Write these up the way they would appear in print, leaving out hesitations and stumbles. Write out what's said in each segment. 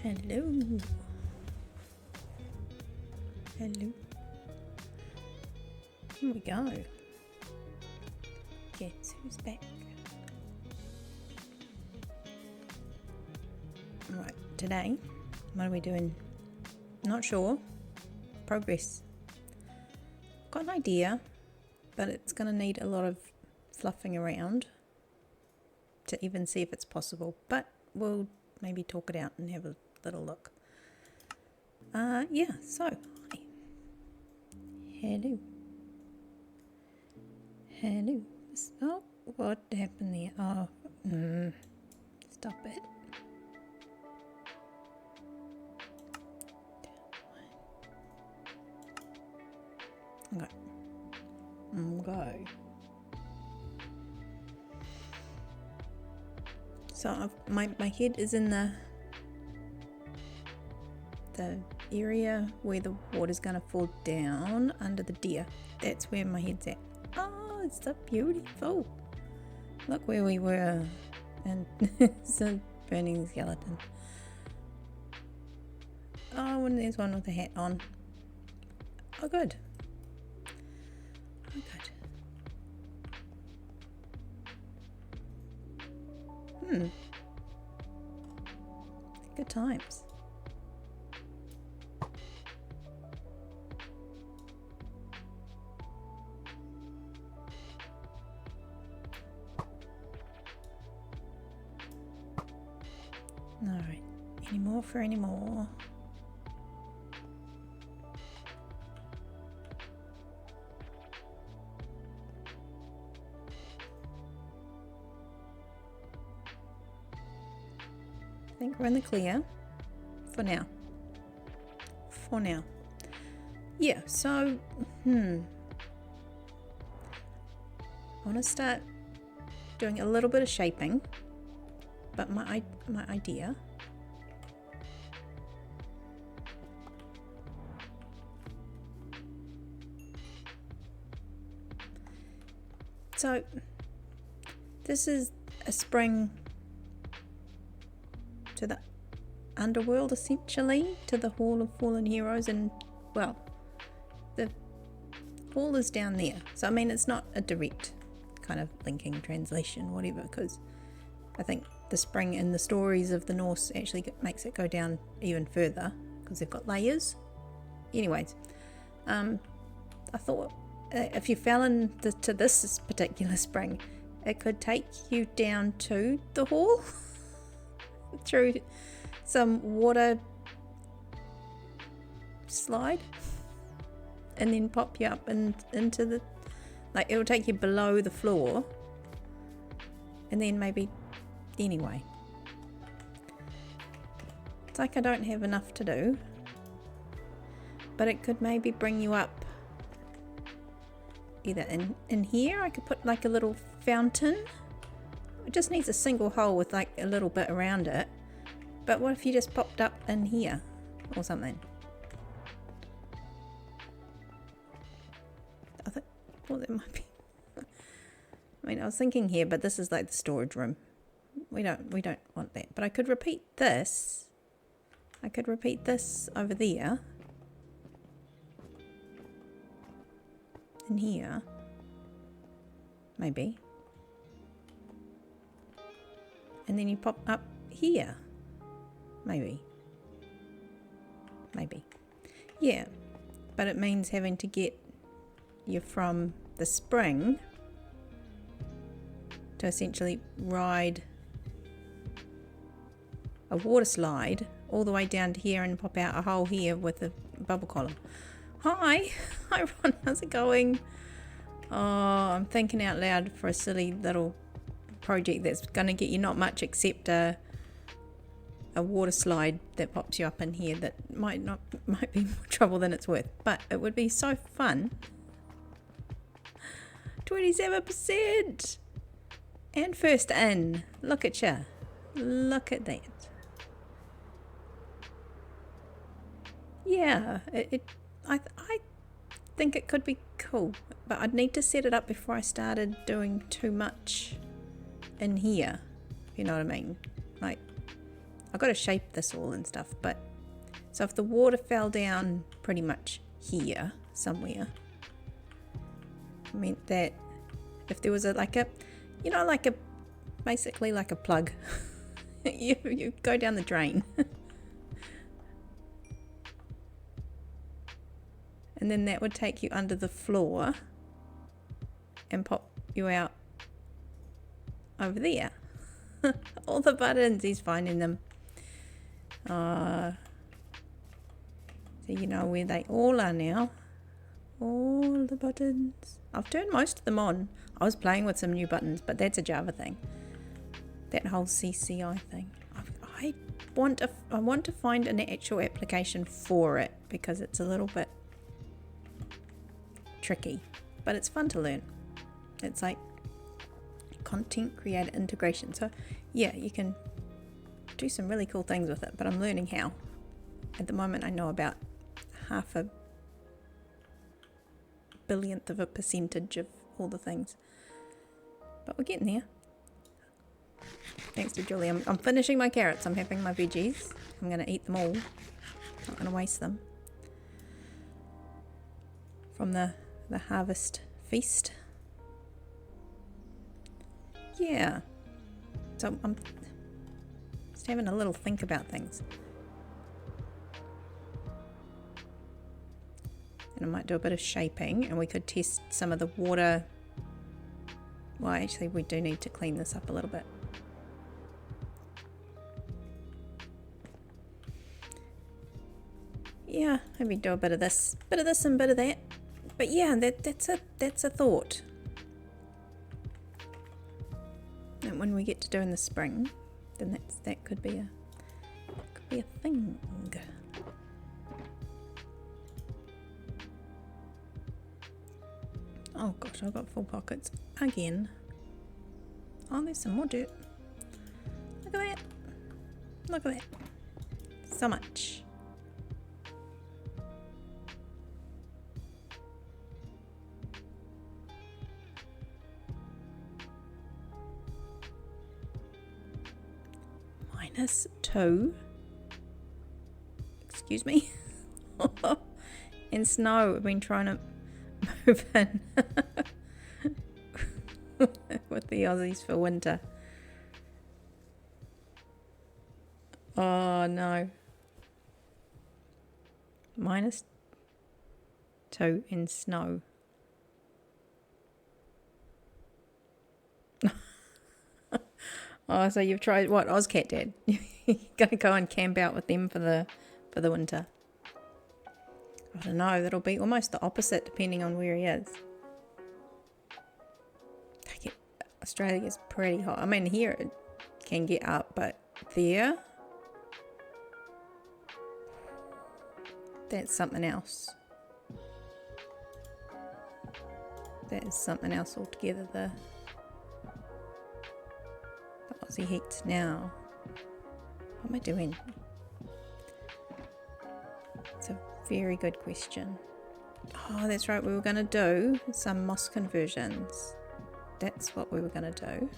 Hello. Hello. Here we go. Guess who's back? Right, today, what are we doing? Not sure. Progress. Got an idea, but it's going to need a lot of fluffing around to even see if it's possible. But we'll maybe talk it out and have a little look. Yeah, so, hi. Hello. Hello. Oh, what happened there? Oh, stop it. Okay. So my head is in the area where the water's gonna fall down under the deer. That's where my head's at. Oh, it's so beautiful. Look where we were. And it's a burning skeleton. Oh, and there's one with a hat on. Oh, good. Oh, good. Good times. Alright, any more for any more? I think we're in the clear for now. For now. Yeah, so, I want to start doing a little bit of shaping, but my idea so this is a spring to the underworld, essentially, to the Hall of Fallen Heroes, and well, the hall is down there, so I mean it's not a direct kind of linking translation, whatever, because I think the spring in the stories of the Norse actually makes it go down even further because they've got layers. Anyways, I thought if you fell into this particular spring, it could take you down to the hall through some water slide and then pop you up and into the, like, it'll take you below the floor and then maybe, anyway, it's like I don't have enough to do, but it could maybe bring you up either in here. I could put like a little fountain. It just needs a single hole with like a little bit around it. But what if you just popped up in here or something? I think, well, there might be. I mean, I was thinking here, but this is like the storage room. We don't want that. But I could repeat this. I could repeat this over there. In here. Maybe. And then you pop up here. Maybe. Yeah. But it means having to get you from the spring to essentially ride a water slide all the way down to here and pop out a hole here with a bubble column. Hi Ron, how's it going? Oh, I'm thinking out loud for a silly little project that's going to get you not much except a water slide that pops you up in here that might be more trouble than it's worth, but it would be so fun. 27% and first in. Look at ya. Look at that. Yeah, I think it could be cool, but I'd need to set it up before I started doing too much in here, if you know what I mean. Like, I've got to shape this all and stuff, but so if the water fell down pretty much here somewhere, I meant that if there was like a, you know, like a, basically like a plug, you go down the drain. And then that would take you under the floor and pop you out over there. All the buttons, he's finding them. So you know where they all are now. All the buttons. I've turned most of them on. I was playing with some new buttons, but that's a Java thing. That whole CCI thing. I want to find an actual application for it because it's a little bit tricky, but it's fun to learn. It's like content creator integration. So yeah, you can do some really cool things with it, but I'm learning how. At the moment I know about 0.5 billionth of a percentage of all the things, but we're getting there. Thanks to Julie. I'm finishing my carrots. I'm having my veggies. I'm going to eat them all. Not going to waste them from the harvest feast. Yeah. So I'm just having a little think about things. And I might do a bit of shaping, and we could test some of the water. Well, actually we do need to clean this up a little bit. Yeah, maybe do a bit of this and bit of that. But yeah, that's a thought. And when we get to do in the spring, then that could be a thing. Oh gosh, I've got full pockets again. Oh, there's some more dirt. Look at that. Look at that. So much. -2. Excuse me. In snow. I've been trying to move in with the Aussies for winter. Oh no. -2 in snow. Oh, so you've tried what Ozcat did? You're gonna go and camp out with them for the winter. I don't know. That'll be almost the opposite, depending on where he is. Australia is pretty hot. I mean, here it can get up, but there, that's something else. That is something else altogether. The Aussie heat now. What am I doing? It's a very good question. Oh, that's right. We were going to do some moss conversions. That's what we were going to do.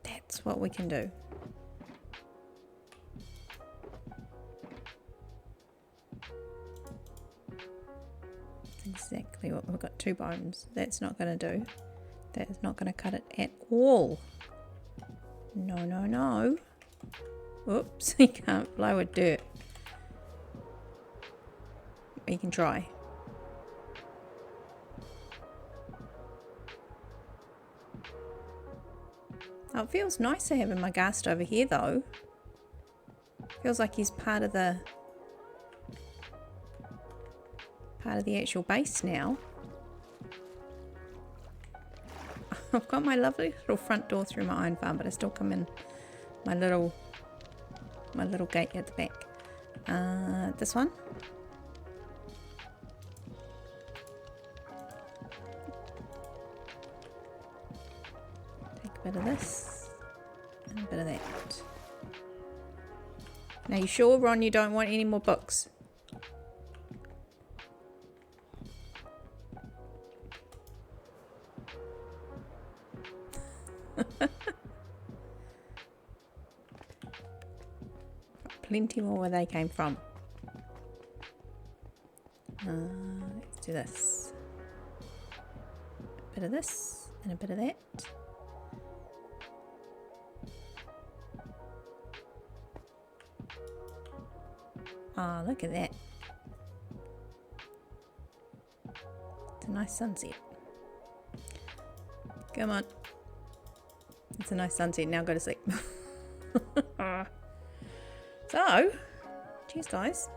That's what we can do. Exactly what we've got. 2 bones. That's not going to do. That is not going to cut it at all. No, no, no. Oops, you can't blow with dirt. You can try. Oh, it feels nicer having my ghast over here though. Feels like he's part of the actual base now. I've got my lovely little front door through my iron farm, but I still come in my little gate at the back. This one. Take a bit of this and a bit of that. Now, you sure, Ron, you don't want any more books? plenty more where they came from. Let's do this. A bit of this and a bit of that. Oh, look at that. It's a nice sunset. Come on. It's a nice sunset. Now go to sleep. So, cheers guys.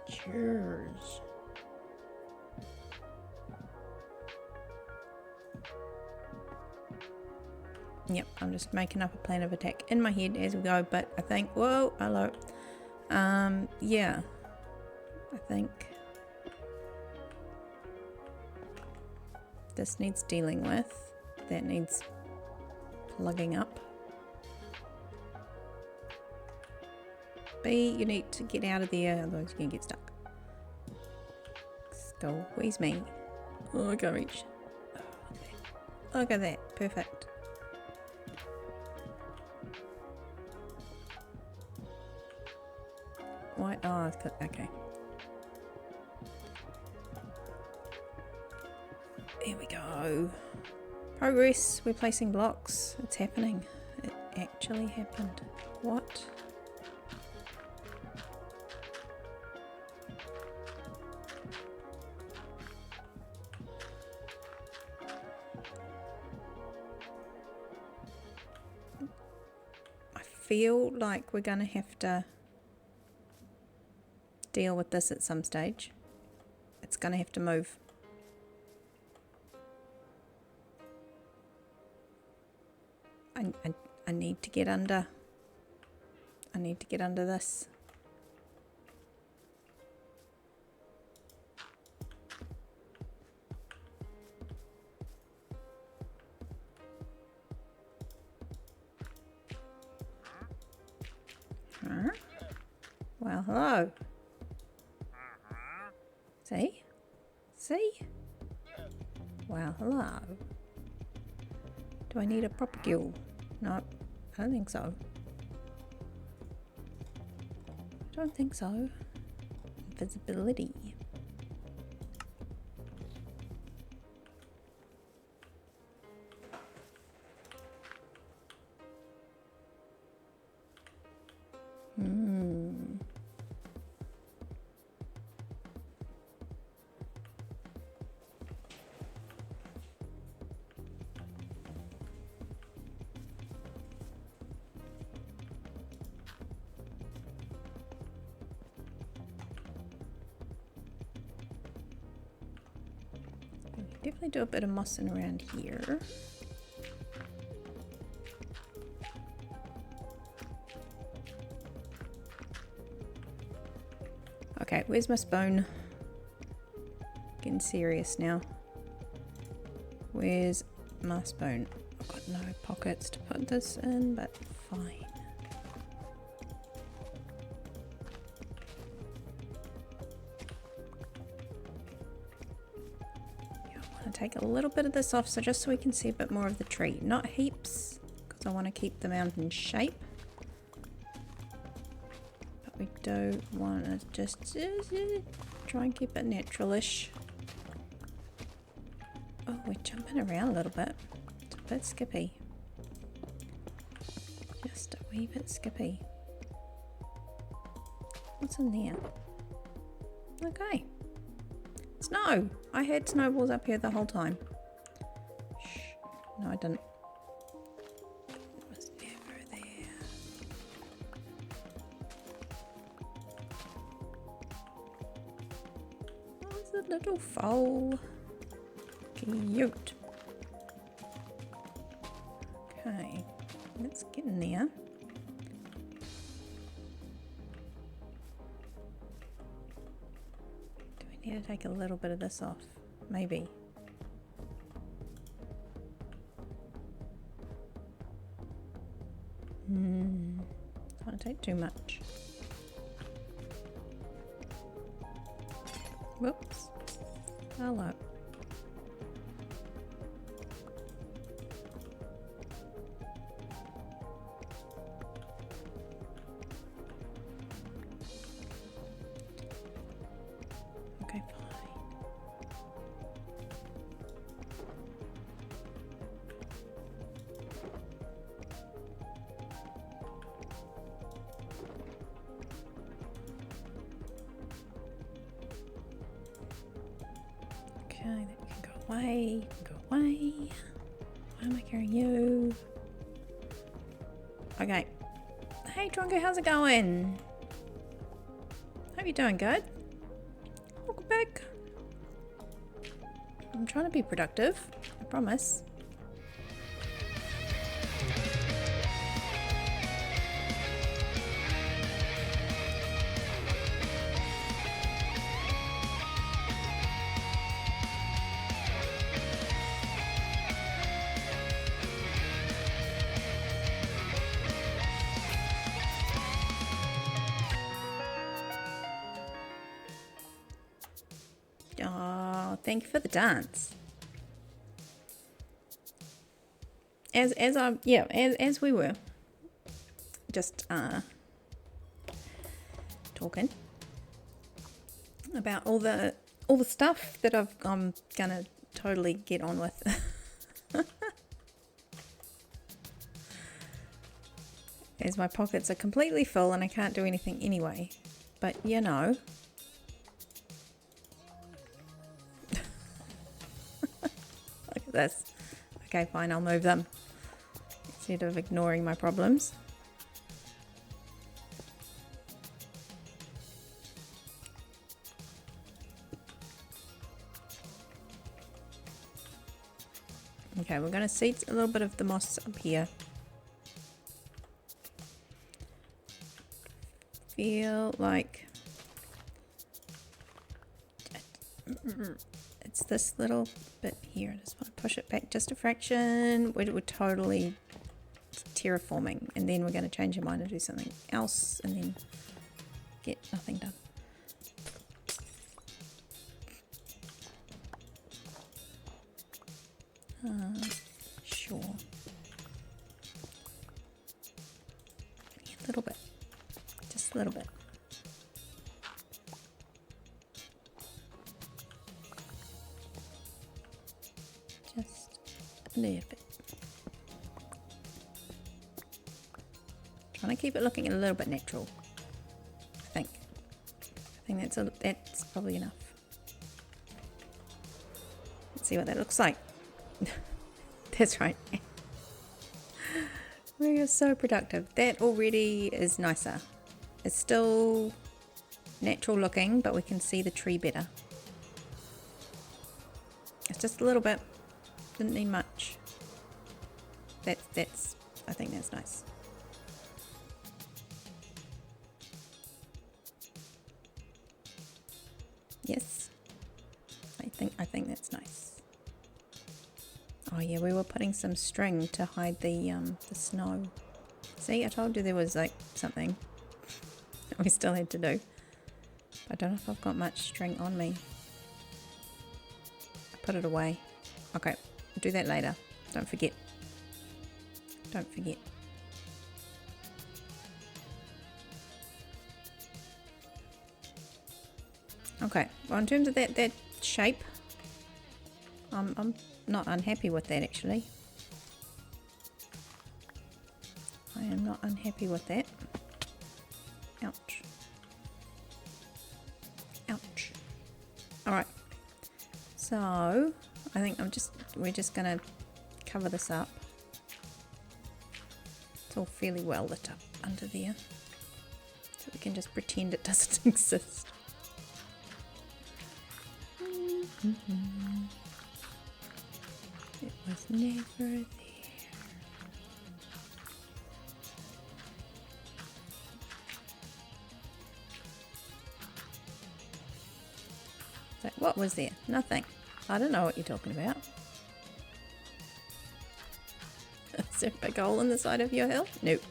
Cheers. Yep, I'm just making up a plan of attack in my head as we go, but I think, whoa, hello. Yeah, I think this needs dealing with, that needs plugging up. B, you need to get out of there, otherwise you can get stuck. Squeeze me. Oh, I can't reach. Oh, okay. Look at that, perfect. Why? Oh, it's got, okay. There we go. Progress. We're placing blocks. It's happening. It actually happened. What? I feel like we're gonna have to deal with this at some stage. It's gonna have to move. I need to get under. I need to get under this. Huh? Well, hello. See? See? Well, hello. Do I need a propagule? No, I don't think so. I don't think so. Invisibility. Definitely do a bit of mossing around here. Okay, where's my spoon? Getting serious now. Where's my spoon? I've got no pockets to put this in, but fine. Take a little bit of this off, so just so we can see a bit more of the tree. Not heaps, because I want to keep the mountain shape. But we do want to just try and keep it natural-ish. Oh, we're jumping around a little bit. It's a bit skippy. Just a wee bit skippy. What's in there? Okay. Snow! I had snowballs up here the whole time. Shh. No, I didn't. It was never there. Oh, it's a little foal. Cute. Okay, let's get in there. Need to take a little bit of this off, maybe. Don't want to take too much. Whoops. Hello. Okay, fine. Okay, then you can go away, go away. Why am I carrying you? Okay. Hey Trongo, how's it going? Hope you're doing good. Welcome back. I'm trying to be productive, I promise. Oh, thank you for the dance. As we were just talking about all the stuff that I'm gonna totally get on with. As my pockets are completely full and I can't do anything anyway. But you know. Look at this. Okay, fine, I'll move them instead of ignoring my problems. Okay, we're going to seed a little bit of the moss up here. Feel like it's this little bit here. I just want to push it back just a fraction. We're totally terraforming, and then we're going to change our mind and do something else, and then get nothing done. Sure. A little bit. Just a little bit. Just a little bit. Trying to keep it looking a little bit natural. I think that's probably enough. Let's see what that looks like. That's right. We are so productive. That already is nicer. It's still natural looking, but we can see the tree better. It's just a little bit. Didn't need much. That's I think that's nice. Yes. I think that's nice. Oh yeah, we were putting some string to hide the snow. See, I told you there was like something that we still had to do. I don't know if I've got much string on me. I put it away. Okay, we'll do that later. Don't forget. Don't forget. Okay, well in terms of that shape, I'm not unhappy with that actually. I am not unhappy with that. Ouch. Ouch. Alright. So I think we're just gonna cover this up. It's all fairly well lit up under there. So we can just pretend it doesn't exist. It was never there. So what was there? Nothing. I don't know what you're talking about. Is there a big hole in the side of your hill? Nope.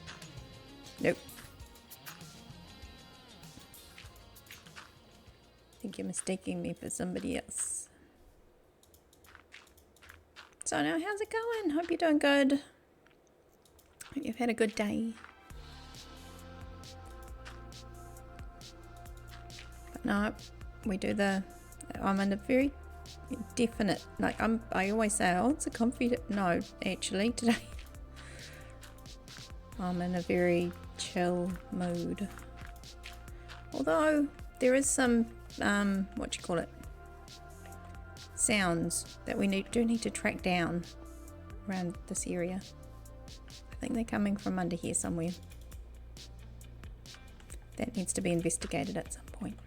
Nope. I think you're mistaking me for somebody else. So now, how's it going? Hope you're doing good. Hope you've had a good day. But no, we do the, I'm in a very definite, like I always say, oh, it's a comfy, no, actually today I'm in a very chill mood. Although there is some, what you call it, sounds that we do need to track down around this area. I think they're coming from under here somewhere. That needs to be investigated at some point.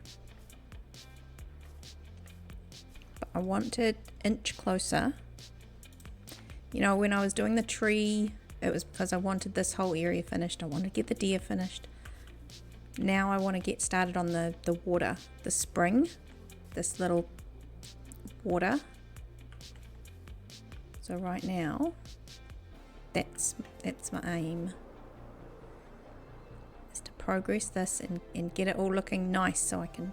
But I want to inch closer. You know, when I was doing the tree, it was because I wanted this whole area finished. I wanted to get the deer finished. Now I want to get started on the water, the spring, this little water. So right now, that's my aim, is to progress this and get it all looking nice so I can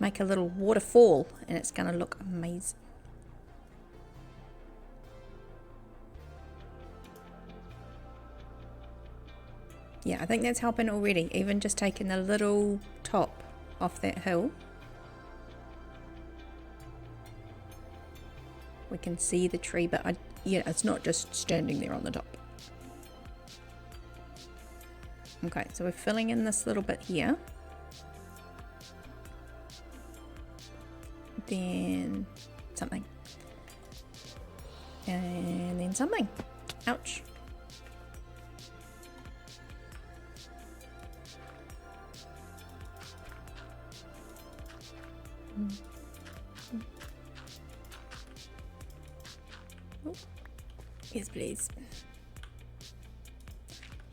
make a little waterfall and it's going to look amazing. Yeah, I think that's helping already, even just taking the little top off that hill. We can see the tree, but it's not just standing there on the top. Okay, so we're filling in this little bit here. Then something. And then something. Ouch. Oh, yes, please.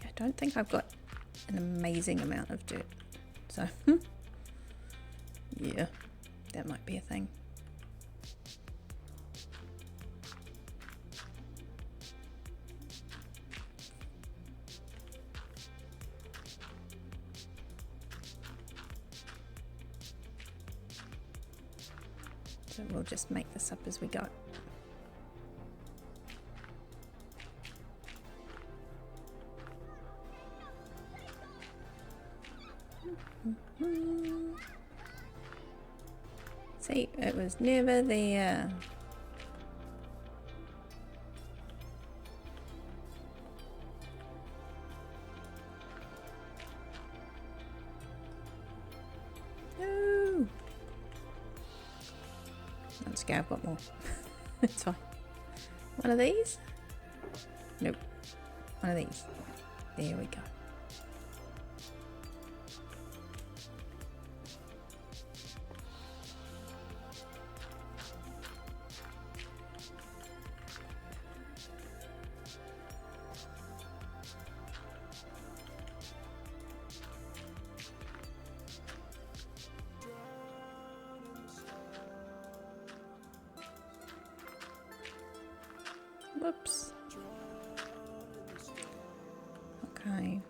I don't think I've got an amazing amount of dirt, so yeah, that might be a thing. So we'll just make this up as we go. See, it was never there. No. Let's go, I've got more. It's fine. One of these? Nope. One of these. There we go. Whoops. Okay.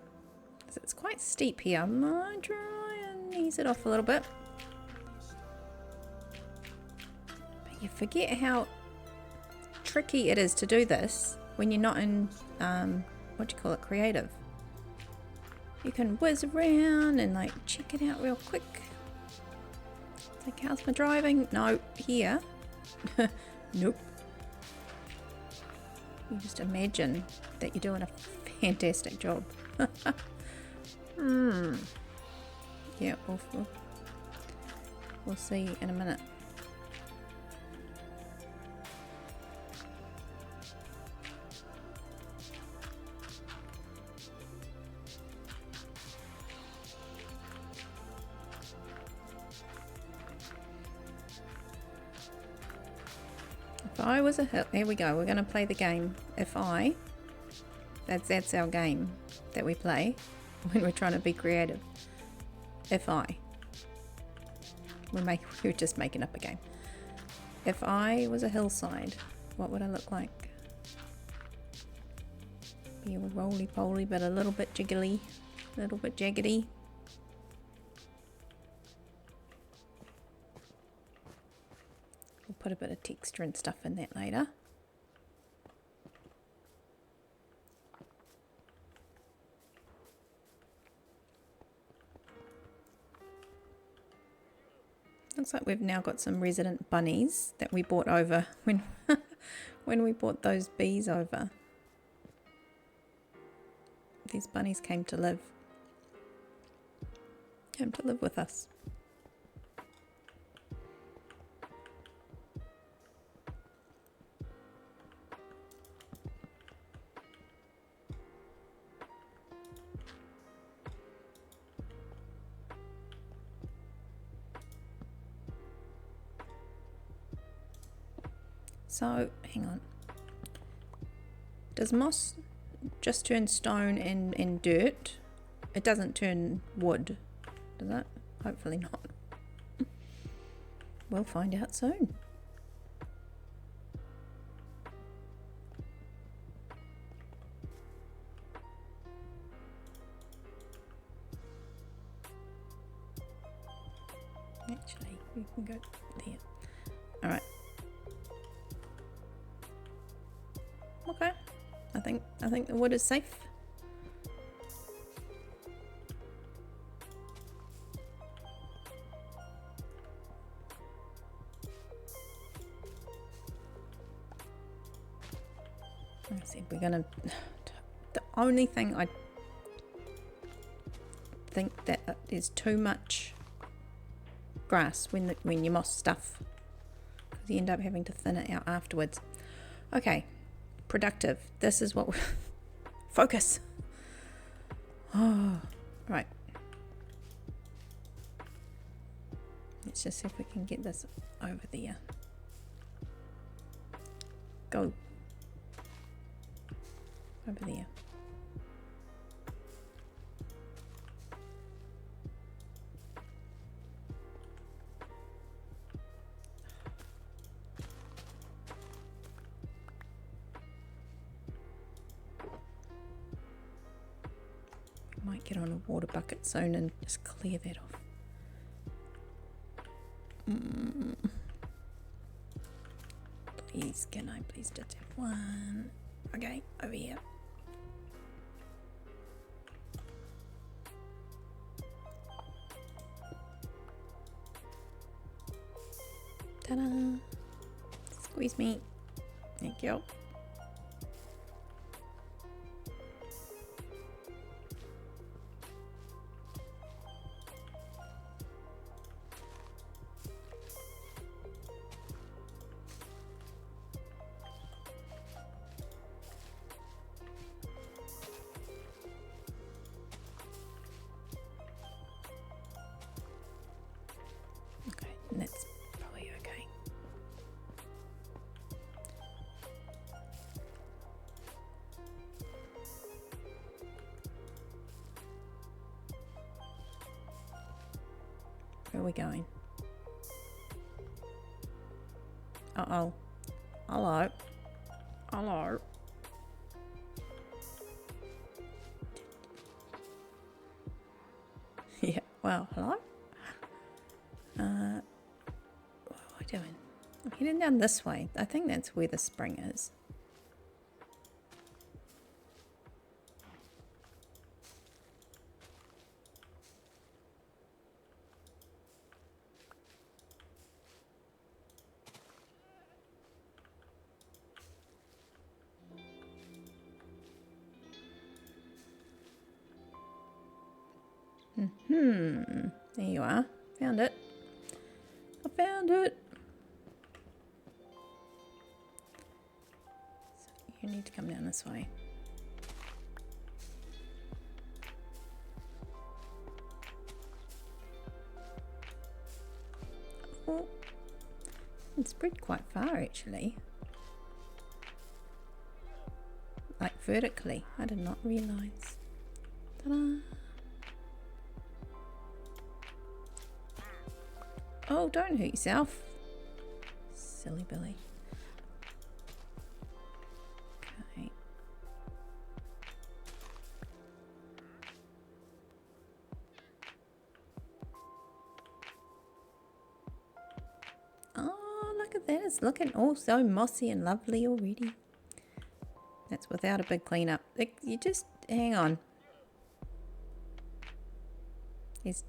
So it's quite steep here. I might try and ease it off a little bit. But you forget how tricky it is to do this when you're not in, what do you call it, creative. You can whiz around and like check it out real quick. It's like, how's my driving? No, here. Nope. You just imagine that you're doing a fantastic job. Yeah, we'll see in a minute. If I was a hill, here we go, we're going to play the game. If I, that's our game that we play when we're trying to be creative. If I, we're just making up a game. If I was a hillside, what would I look like? Be all roly-poly, but a little bit jiggly, a little bit jaggedy. We'll put a bit of texture and stuff in that later. Looks like we've now got some resident bunnies that we brought over when when we brought those bees over. These bunnies came to live with us. So, hang on. Does moss just turn stone and dirt? It doesn't turn wood, does it? Hopefully not. We'll find out soon. Actually, we can go there. All right. Okay, I think the wood is safe. I said we're gonna. The only thing I think that is too much grass when you moss stuff, because you end up having to thin it out afterwards. Okay. Productive. This is what we focus. Oh, right. Let's just see if we can get this over there. Go. Over there. Might get on a water bucket soon and just clear that off. Please, can I please just have one? Okay, over here. Ta-da! Squeeze me. Thank you. That's probably okay. Where are we going? Uh-oh. Hello. Hello. Yeah, well, hello? What are we doing? I'm heading down this way. I think that's where the spring is. There you are. Found it. I found it. So you need to come down this way. Oh, it's spread quite far actually. Like vertically. I did not realise. Ta-da! Oh, don't hurt yourself. Silly Billy. Okay. Oh, look at that. It's looking all so mossy and lovely already. That's without a big cleanup. You just hang on. There's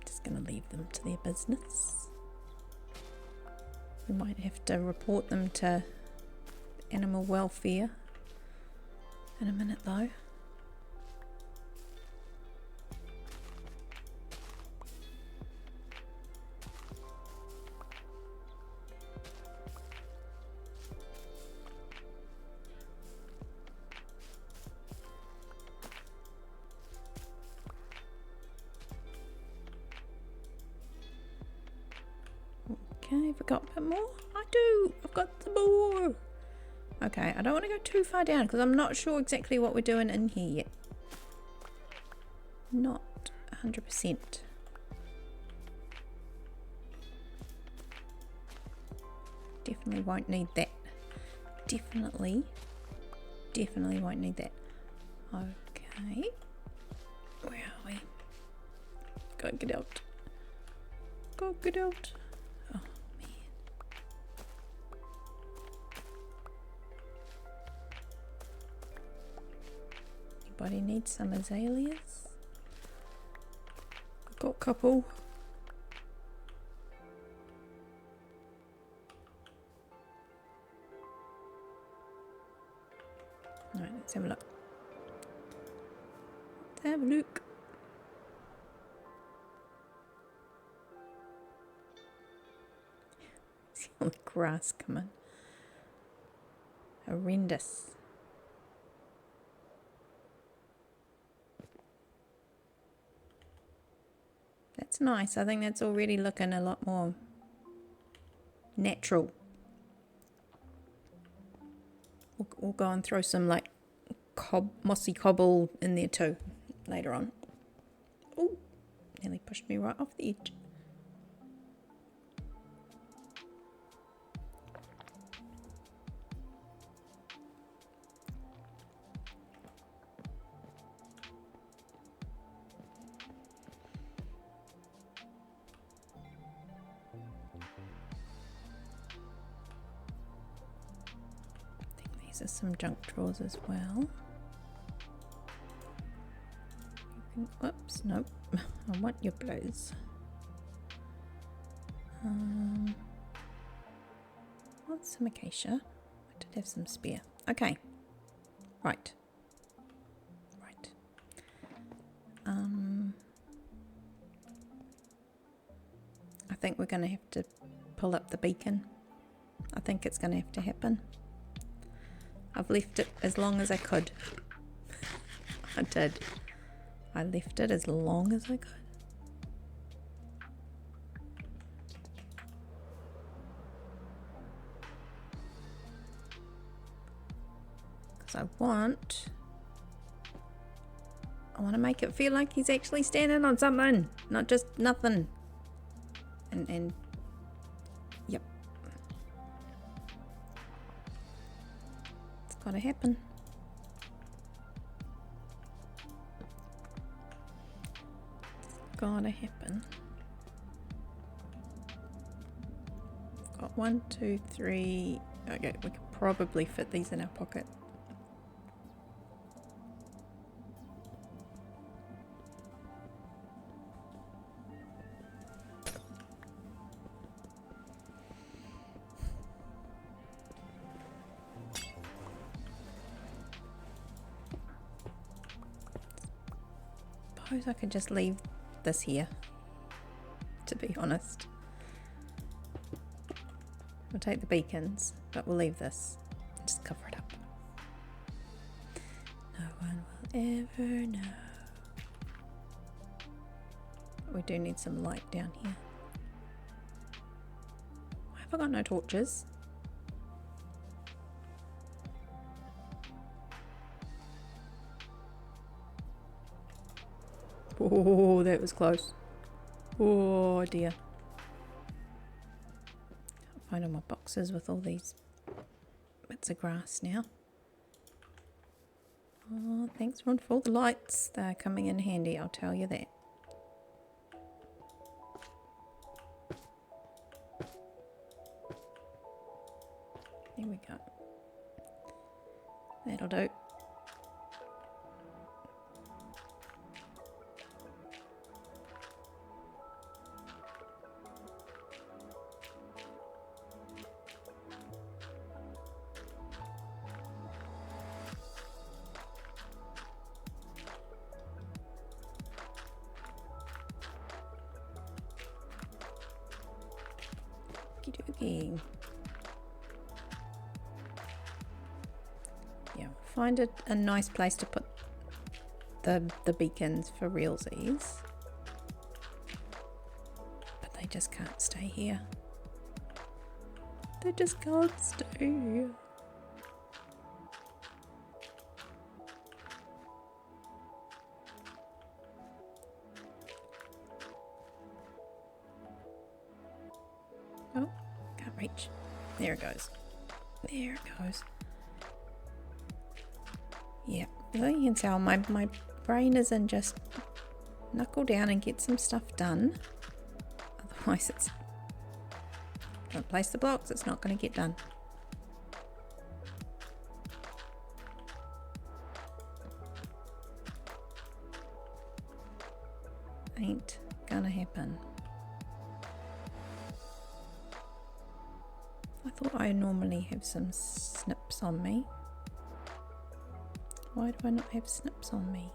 Just gonna leave them to their business. We might have to report them to animal welfare in a minute though. Okay, have I got a bit more? I do! I've got the more! Okay, I don't want to go too far down because I'm not sure exactly what we're doing in here yet. Not 100%. Definitely won't need that. Definitely won't need that. Okay. Where are we? Go get out. Go get out. Oh man. Anybody need some azaleas? I've got a couple. Alright, let's have a look. Let's have a look. See all the grass coming. Horrendous. That's nice. I think that's already looking a lot more natural. We'll go and throw some like mossy cobble in there too later on. Oh, nearly pushed me right off the edge. There's some junk drawers as well. Whoops, nope. I want your blows. Want some acacia. I did have some spare. Okay. Right. I think we're going to have to pull up the beacon. I think it's going to have to happen. I've left it as long as I could. I did. I left it as long as I could. Because I want to make it feel like he's actually standing on something, not just nothing. And yep. Gotta happen. It's gotta happen. Got 1, 2, 3. Okay, we could probably fit these in our pocket. Suppose I could just leave this here, to be honest. We'll take the beacons, but we'll leave this. Just cover it up. No one will ever know. We do need some light down here. Why have I got no torches? Oh, that was close. Oh dear. Can't find all my boxes with all these bits of grass now. Oh, thanks Ron for all the lights. They're coming in handy, I'll tell you that. There we go. That'll do. Okie dokie. Yeah, find a nice place to put the beacons for realsies. But they just can't stay here. They just can't stay here. Oh, can't reach. There it goes. There it goes. Yeah, well, you can tell my brain is in just knuckle down and get some stuff done. Otherwise it's, don't place the blocks, it's not going to get done. Ain't gonna happen. I thought I normally have some snips on me. Why do I not have snips on me?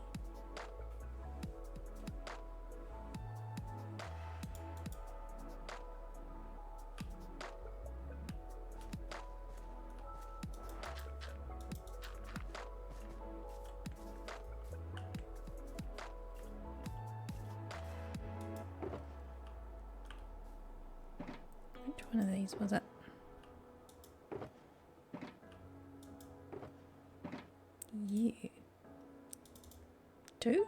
Which one of these was it? Yeah. 2?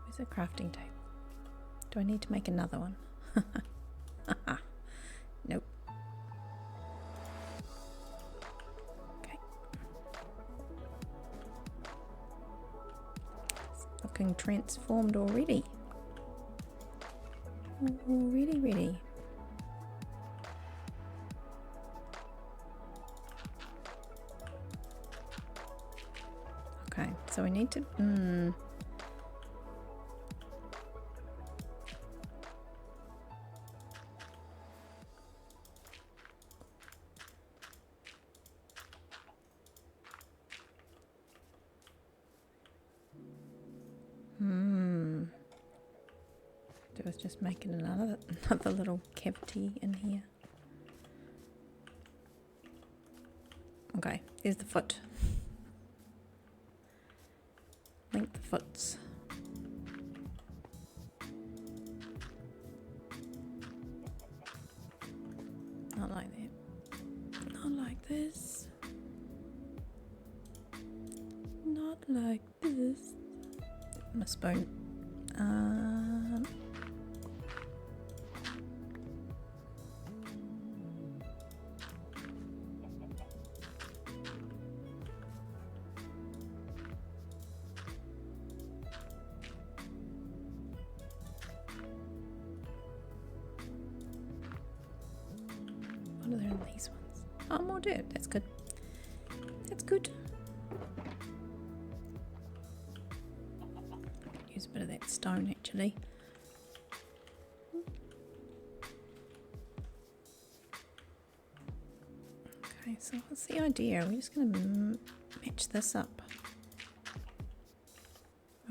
Where's the crafting table? Do I need to make another one? Nope. Okay. It's looking transformed already. Already ready. Okay, so we need to... Do is just making another little cavity in here. Okay, here's the foot. Link the foots. Not like that. Not like this. Not like this. My spoon. What are there in these ones? Oh, more dirt. That's good. That's good. Use a bit of that stone actually. Okay, so what's the idea? We're just going to match this up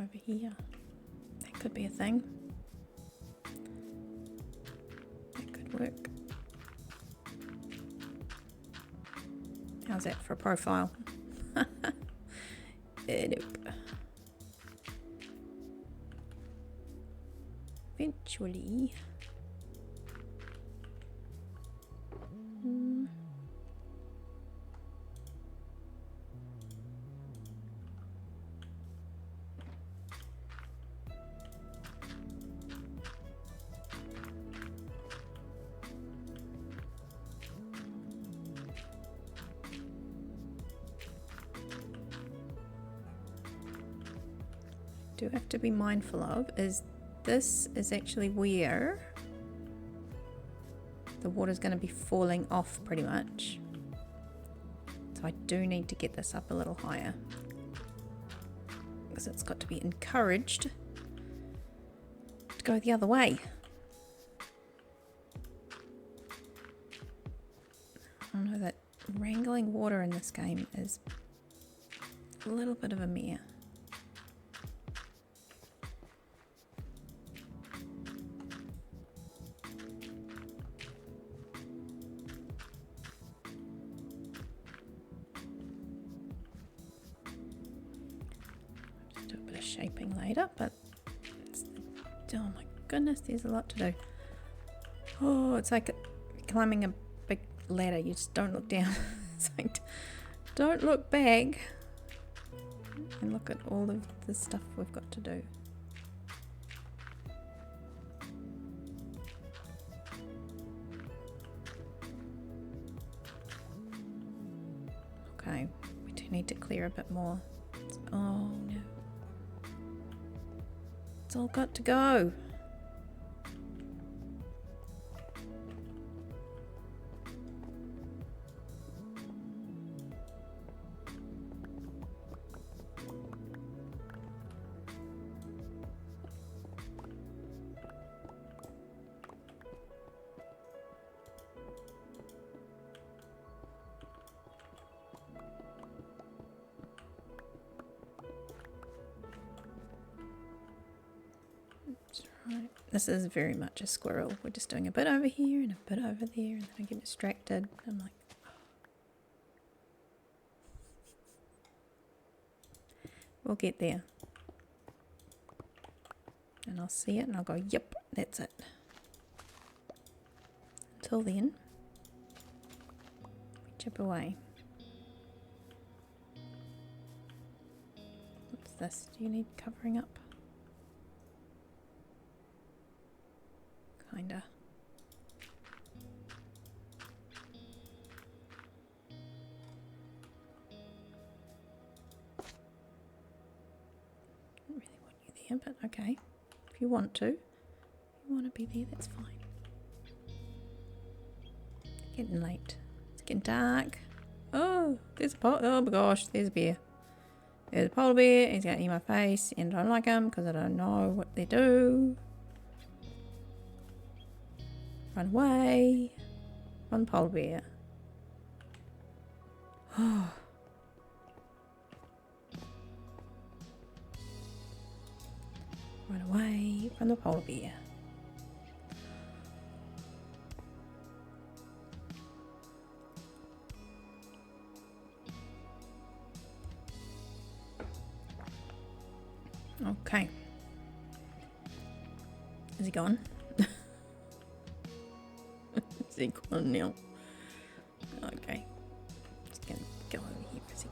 over here. That could be a thing. That could work. How's that for a profile? Nope. Eventually. Do have to be mindful of is this is actually where the water's going to be falling off pretty much. So I do need to get this up a little higher because it's got to be encouraged to go the other way. I know that wrangling water in this game is a little bit of a mare. Do a bit of shaping later, but it's, oh my goodness, there's a lot to do. Oh, it's like climbing a big ladder. You just don't look down. It's like, don't look back and look at all of the stuff we've got to do. Okay, we do need to clear a bit more. Oh no. It's all got to go. Right. This is very much a squirrel. We're just doing a bit over here and a bit over there, and then I get distracted. I'm like, we'll get there. And I'll see it and I'll go, yep, that's it. Until then, we chip away. What's this? Do you need covering up? Kinda. Don't really want you there, but okay. If you want to be there, that's fine. It's getting late. It's getting dark. Oh, there's a oh my gosh, there's a bear. There's a polar bear. He's gonna eat my face, and I don't like him because I don't know what they do. Run away from the polar bear. Oh. Run away from the polar bear. Okay. Is he gone? Is he gone now? Okay. Just gonna go over here for a second.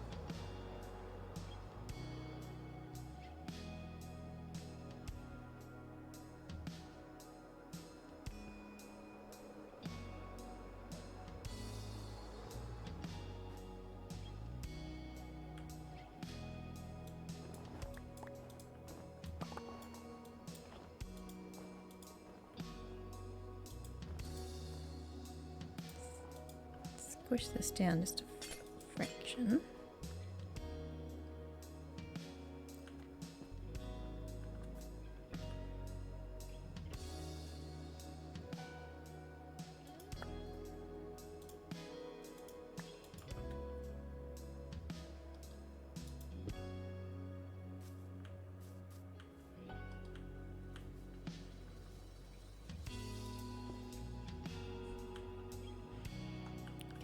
Push this down just a fraction.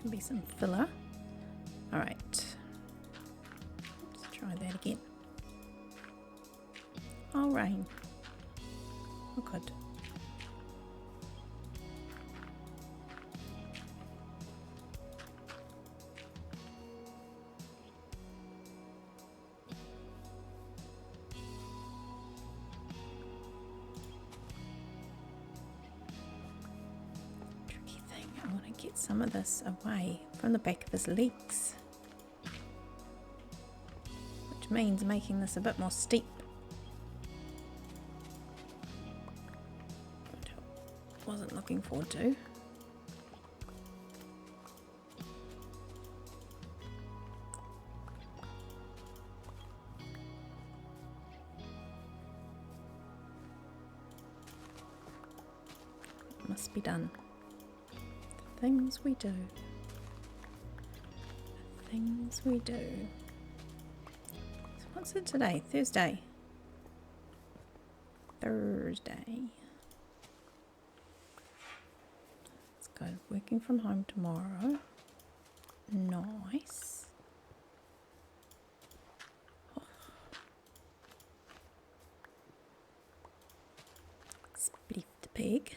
Be some filler. All right, let's try that again. Oh, rain. Oh, good. Get some of this away from the back of his legs, which means making this a bit more steep, which I wasn't looking forward to. It must be done. Things we do. The things we do. So what's it today? Thursday. Thursday. It's good. Working from home tomorrow. Nice. Oh. egg.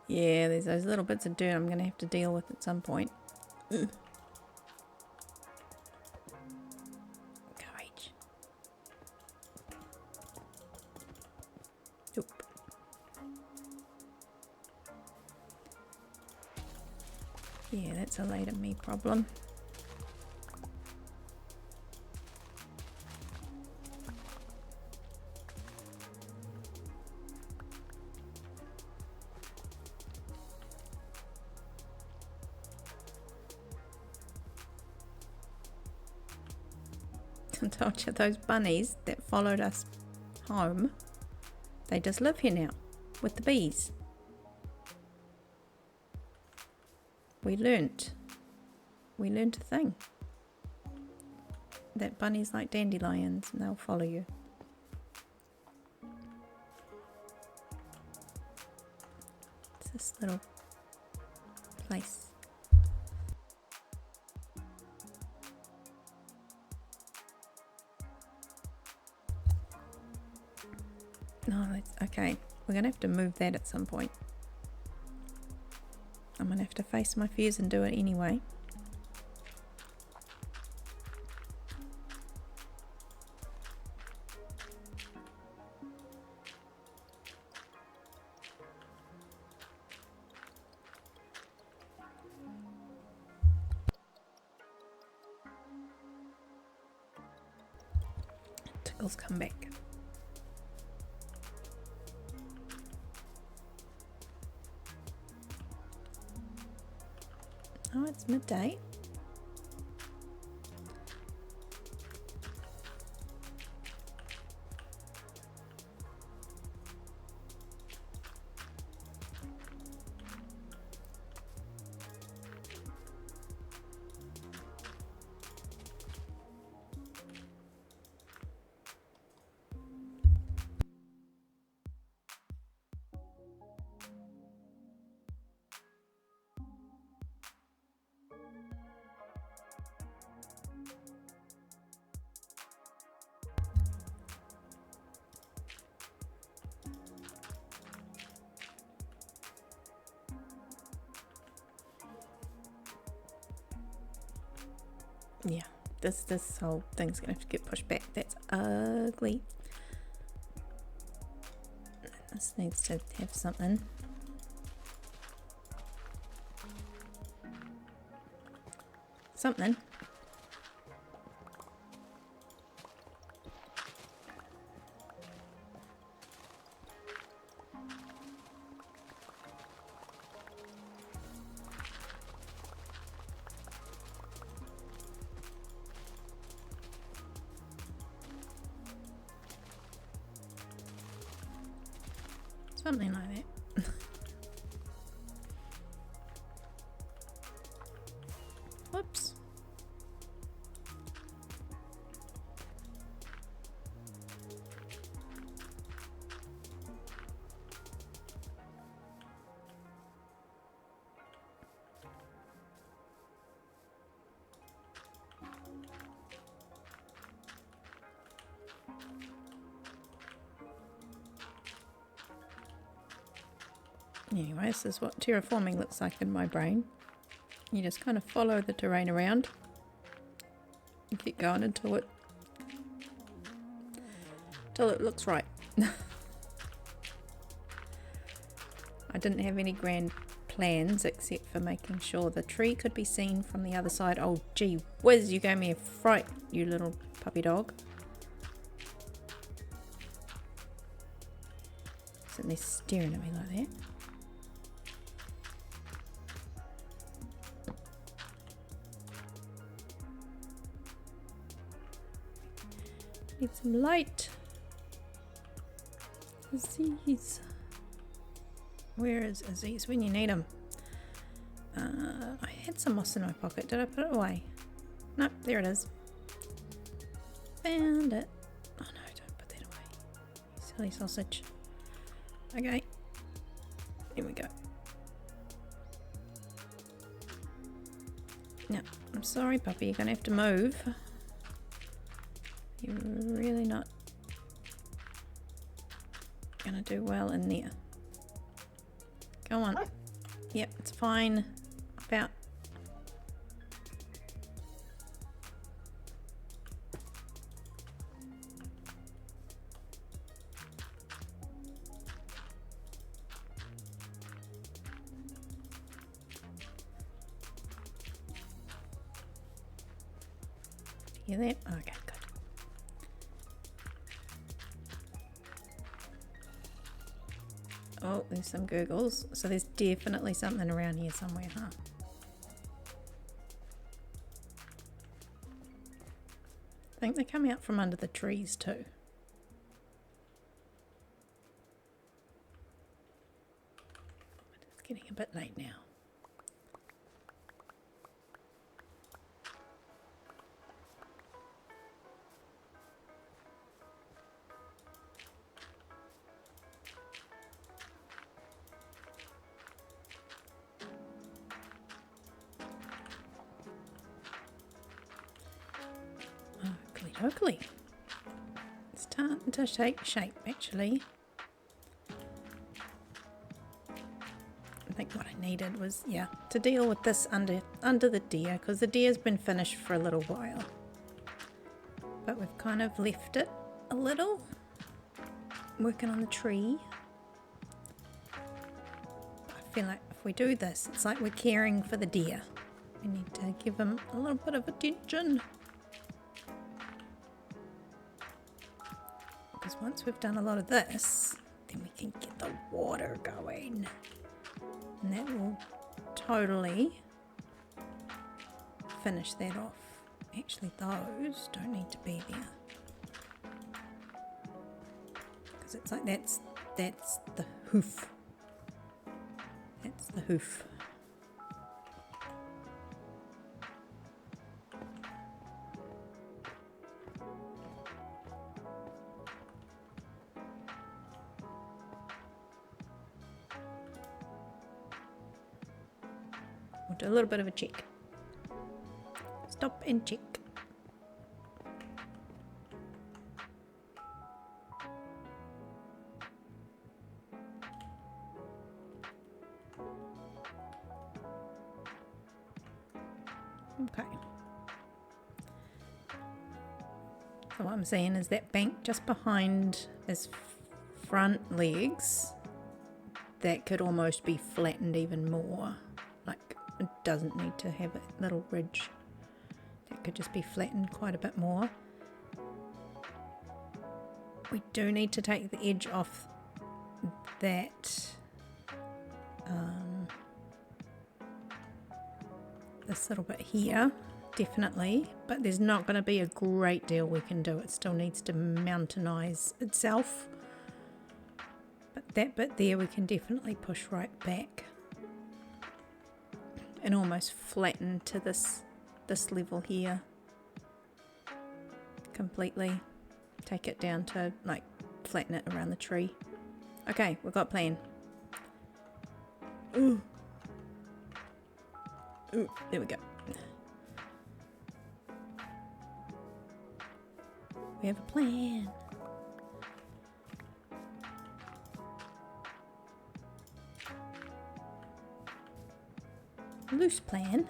Yeah, there's those little bits of dirt I'm going to have to deal with at some point. Ugh. Courage. Oop. Yeah, that's a later me problem. I told you, those bunnies that followed us home, they just live here now with the bees. We learnt a thing that bunnies like dandelions and they'll follow you. It's this little place. No, that's okay. We're gonna have to move that at some point. I'm gonna have to face my fears and do it anyway. Tickles come back. Oh, it's midday. Yeah, this whole thing's gonna have to get pushed back. That's ugly. This needs to have something. Something. Something like that. Whoops. Anyway, this is what terraforming looks like in my brain. You just kind of follow the terrain around and keep going until it looks right. I didn't have any grand plans except for making sure the tree could be seen from the other side. Oh gee whiz, you gave me a fright, you little puppy dog. Sitting there staring at me like that. Need some light. Aziz. Where is Aziz when you need him? I had some moss in my pocket. Did I put it away? Nope, there it is. Found it. Oh no, don't put that away. Silly sausage. Okay. Here we go. Sorry, puppy, you're gonna have to move. You're really not gonna do well in there. Go on. Yep, it's fine. About. You there? Okay, good. Oh, there's some gurgles. So there's definitely something around here somewhere, huh? I think they come out from under the trees too. It's getting a bit late now. Oakley. It's starting to take shape actually. I think what I needed was, yeah, to deal with this under the deer, because the deer's been finished for a little while. But we've kind of left it a little. Working on the tree. I feel like if we do this, it's like we're caring for the deer. We need to give him a little bit of attention. Because once we've done a lot of this, then we can get the water going. And that will totally finish that off. Actually, those don't need to be there. Because it's like that's the hoof. That's the hoof. We'll do a little bit of a check. Stop and check. Okay. So what I'm saying is that bank just behind his front legs, that could almost be flattened even more. Like, it doesn't need to have a little ridge. That could just be flattened quite a bit more. We do need to take the edge off that this little bit here, definitely, but there's not going to be a great deal we can do. It still needs to mountainize itself, but that bit there we can definitely push right back and almost flatten to this level here completely. Take it down to like flatten it around the tree. Okay, we've got a plan. Ooh, there we go. We have a plan. Loose plan,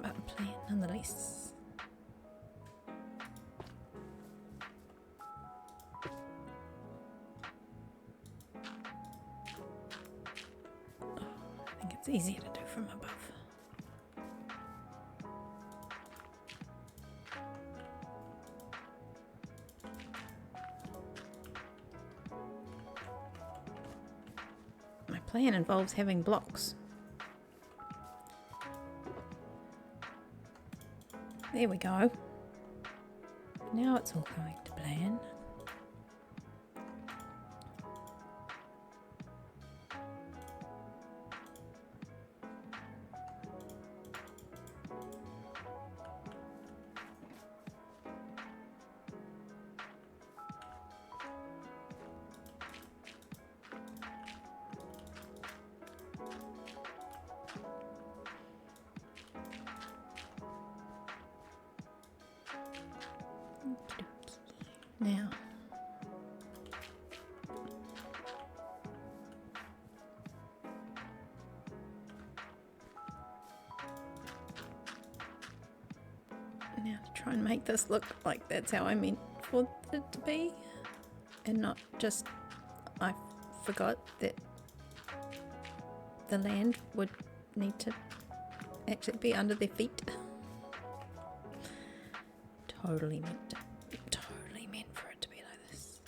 but a plan nonetheless. I think it's easier to do from above. My plan involves having blocks. There we go. Now it's all going to plan. Now, to try and make this look like that's how I meant for it to be, and not just I forgot that the land would need to actually be under their feet. Totally meant for it to be like this.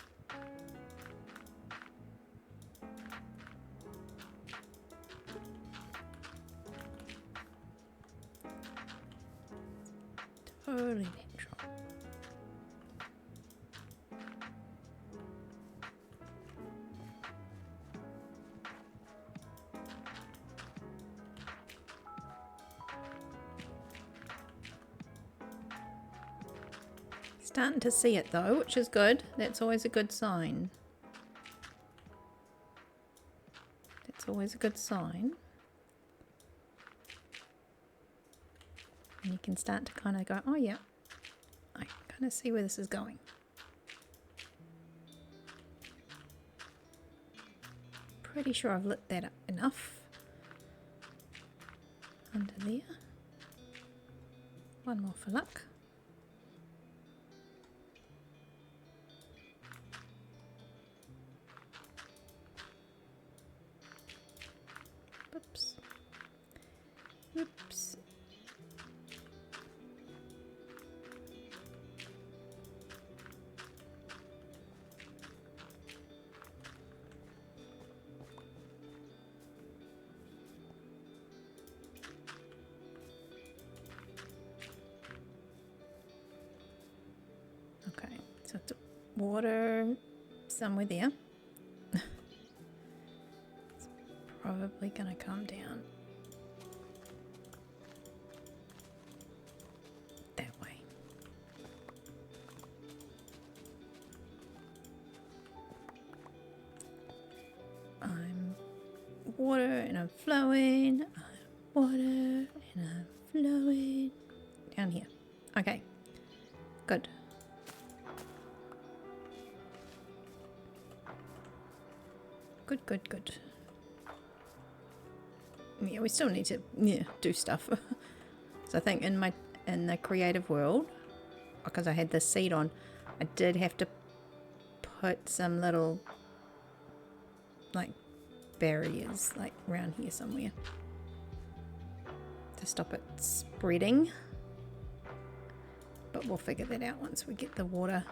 Totally natural. Starting to see it though, which is good. That's always a good sign. That's always a good sign. And you can start to kind of go, oh yeah, I kind of see where this is going. Pretty sure I've lit that up enough. Under there. One more for luck. Oops. Oops. Okay, so the water somewhere there. It's probably gonna come down that way. I'm water and I'm flowing. I'm water and I'm flowing. Down here. Okay, good. Good. Yeah, we still need to do stuff. So I think in the creative world, because I had this seed on, I did have to put some little like barriers like around here somewhere to stop it spreading. But we'll figure that out once we get the water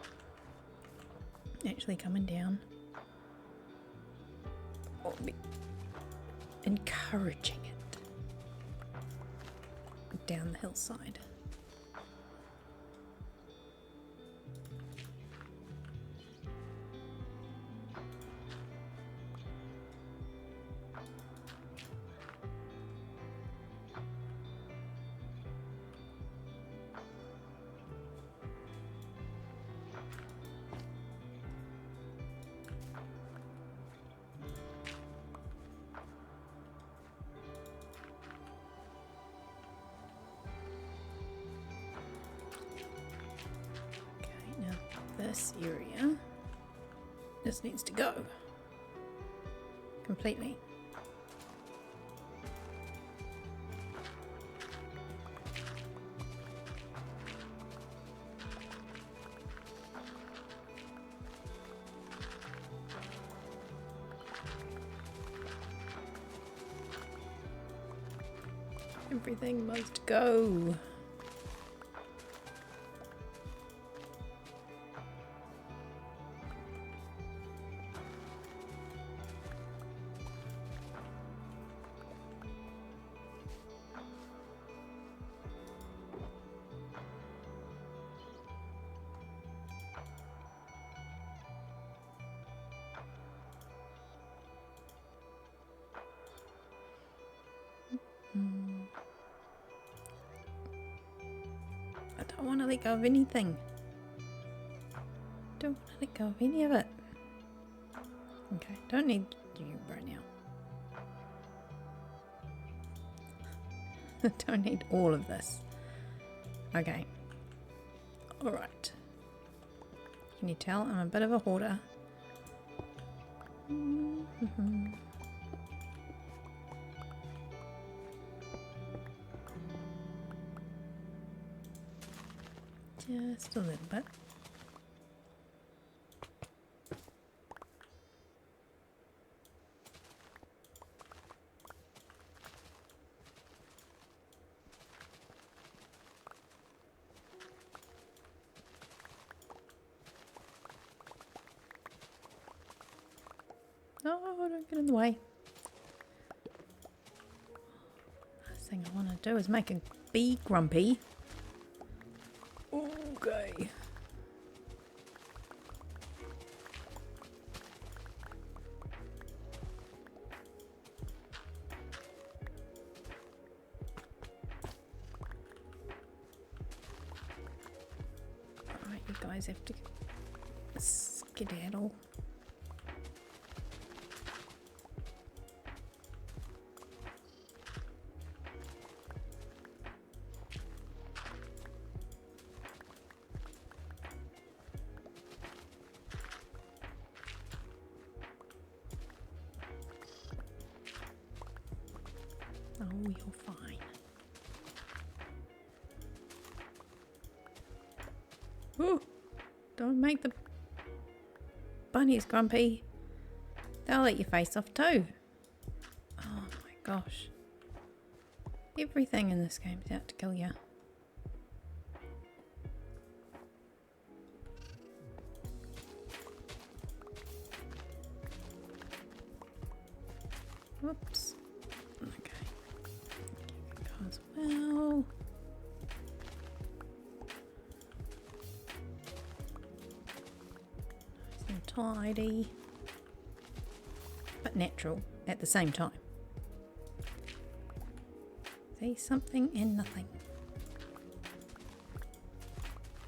actually coming down. Or be encouraging it down the hillside. This area just needs to go completely. Everything must go. I don't want to let go of anything. Don't want to let go of any of it. Okay, don't need you right now. Don't need all of this. Okay. Alright. Can you tell I'm a bit of a hoarder? Just a little bit. Oh, don't get in the way. Last thing I want to do is make a bee grumpy. Okay. Alright, you guys have to skedaddle. Oh, you're fine. Ooh, don't make the bunnies grumpy. They'll eat your face off too. Oh my gosh. Everything in this game's out to kill you. Whoops. Okay. Go as well. Nice and tidy. But natural at the same time. See, something and nothing.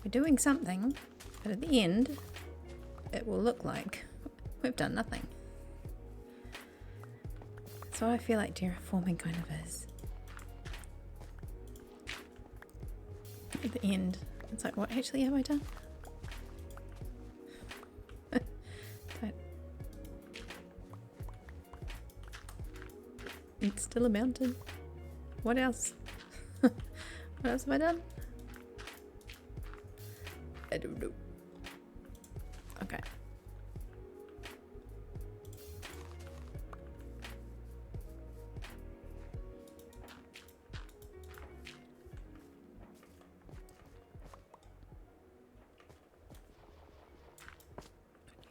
We're doing something, but at the end, it will look like we've done nothing. So I feel like terraforming kind of is. At the end, it's like, what actually have I done? It's still a mountain. What else? What else have I done? I don't know. Okay.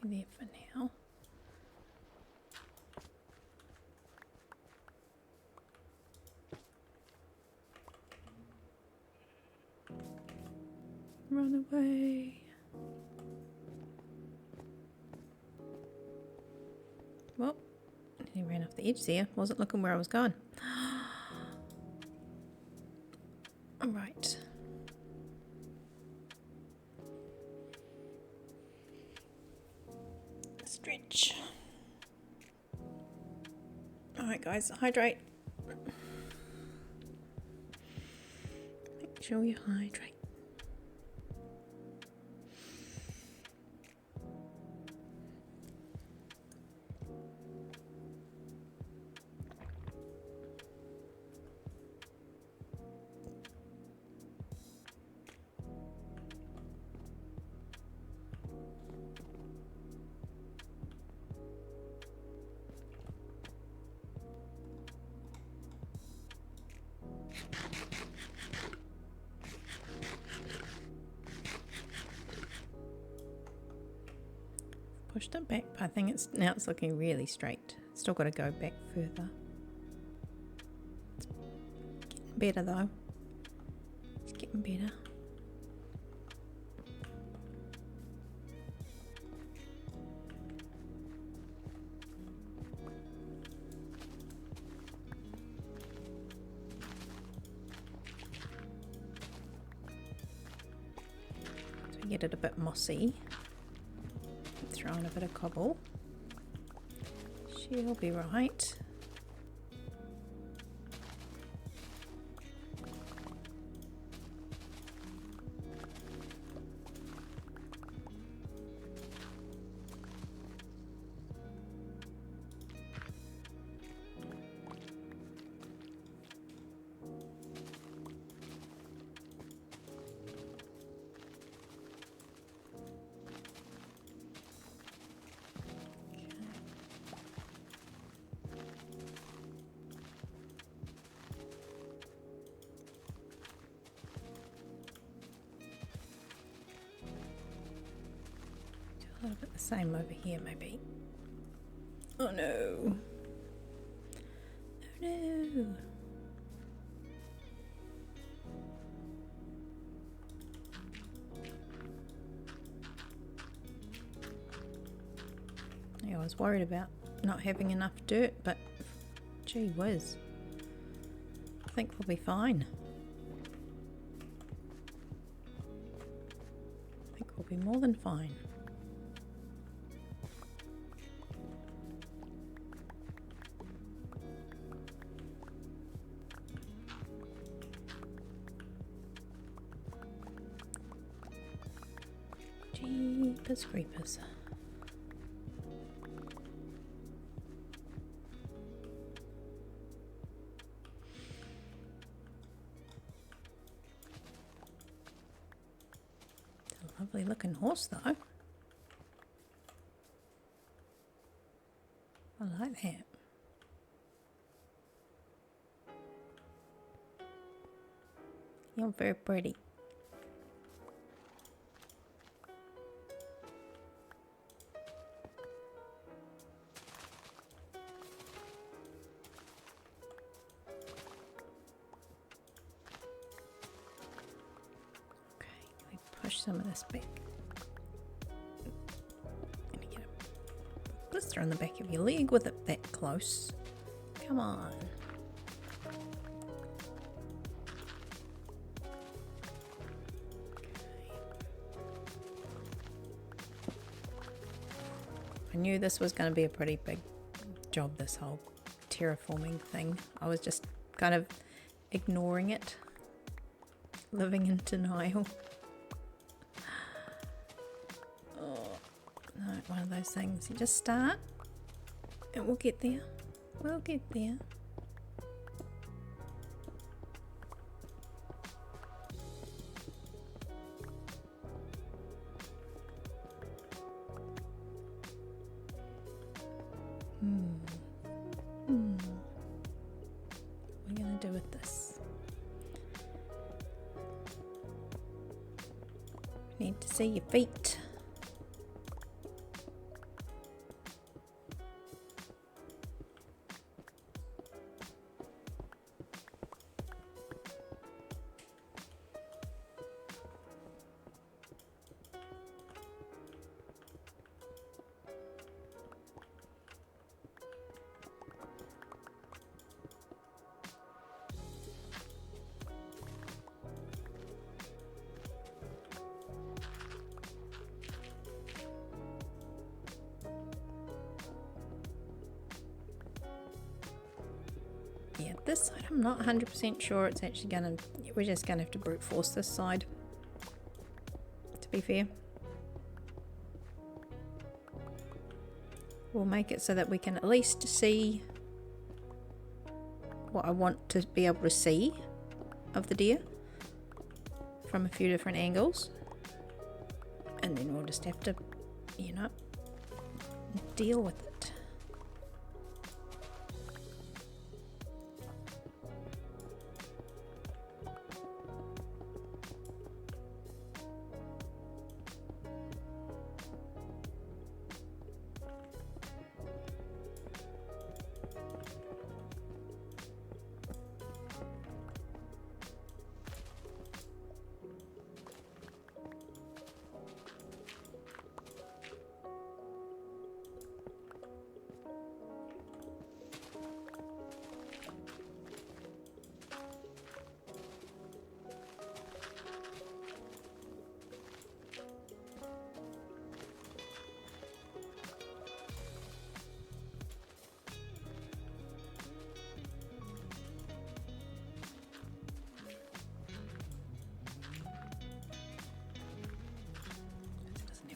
Put you there for now. Run away. Well, he ran off the edge there. Wasn't looking where I was going. All right. Stretch. All right, guys, hydrate. Make sure you hydrate. Pushed it back. I think it's now it's looking really straight. Still got to go back further. It's getting better though. It's getting better. So get it a bit mossy. Throw in a bit of cobble. She'll be right. A little bit the same over here, maybe. Oh no. Oh no. Yeah, I was worried about not having enough dirt, but gee whiz. I think we'll be fine. I think we'll be more than fine. Jeepers creepers. It's a lovely looking horse though. I like that. You're very pretty. Push some of this back. Gonna get a blister on the back of your leg with it that close. Come on. I knew this was going to be a pretty big job, this whole terraforming thing. I was just kind of ignoring it, living in denial. One of those things you just start and we'll get there. We'll get there. What are we gonna do with this? Need to see your feet. Yeah, this side I'm not 100% sure it's actually gonna, we're just gonna have to brute force this side, to be fair. We'll make it so that we can at least see what I want to be able to see of the deer from a few different angles, and then we'll just have to, you know, deal with it.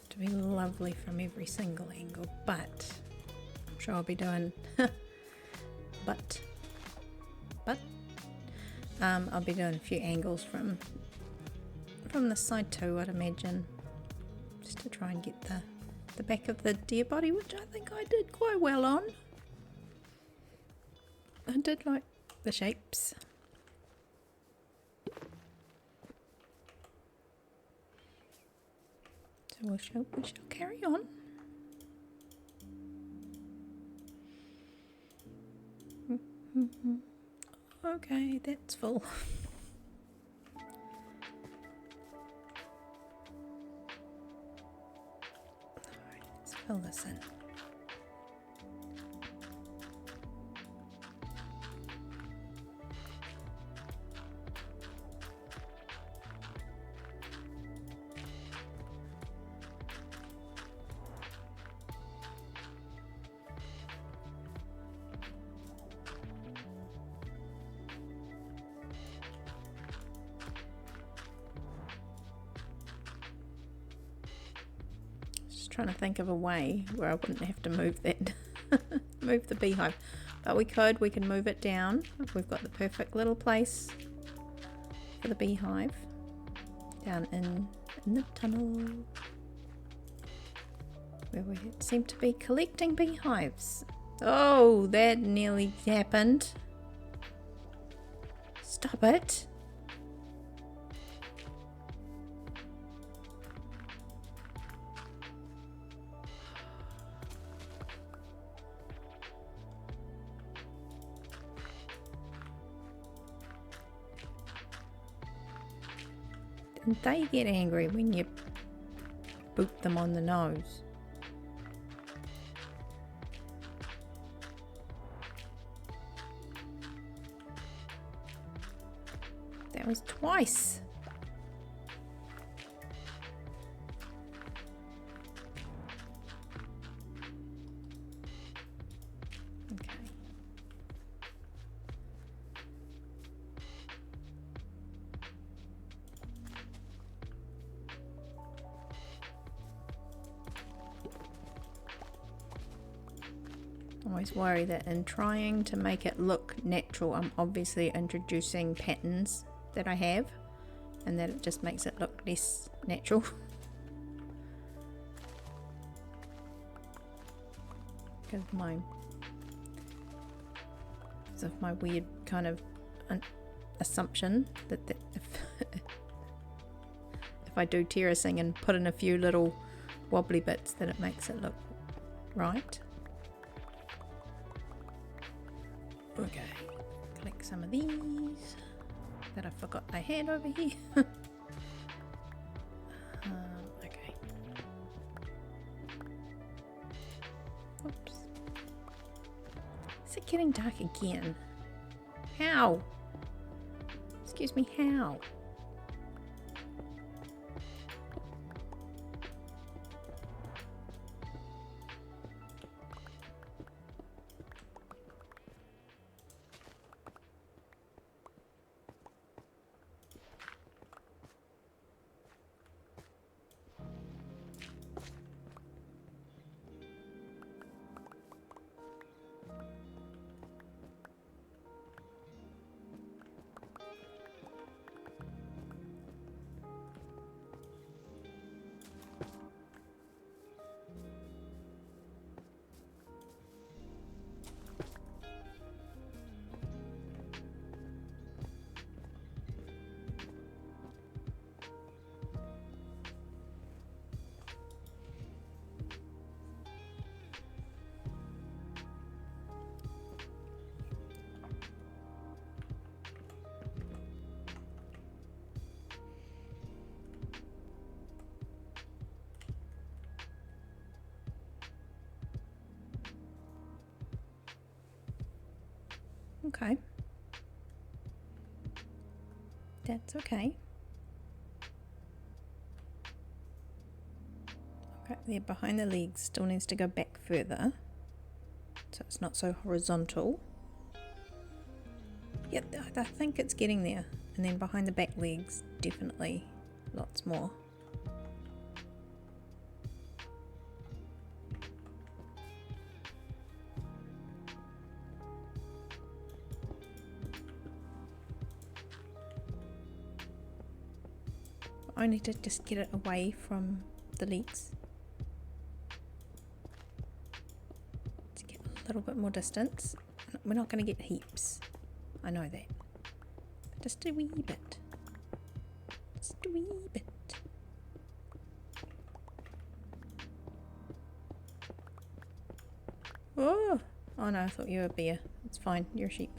To be lovely from every single angle, but I'm sure I'll be doing I'll be doing a few angles from the side too, I'd imagine, just to try and get the back of the deer body, which I think I did quite well on. I did like the shapes. So We shall carry on. Okay, that's full. Alright, let's fill this in. Trying to think of a way where I wouldn't have to move that move the beehive, but we can move it down. We've got the perfect little place for the beehive down in the tunnel where we seem to be collecting beehives. Oh, that nearly happened. Stop it. And they get angry when you boop them on the nose. That was twice. Okay. I always worry that in trying to make it look natural, I'm obviously introducing patterns that I have, and that it just makes it look less natural. Because of my weird kind of assumption that if I do terracing and put in a few little wobbly bits, that it makes it look right. Okay, collect some of these that I forgot I had over here. Okay. Oops. Is it getting dark again? How? Excuse me, how? Okay. That's okay. Okay, there behind the legs still needs to go back further, so it's not so horizontal. Yep, I think it's getting there. And then behind the back legs, definitely lots more. I need to just get it away from the legs to get a little bit more distance. We're not going to get heaps, I know that, but just a wee bit, just a wee bit. Oh! Oh no, I thought you were a bear. It's fine, you're a sheep.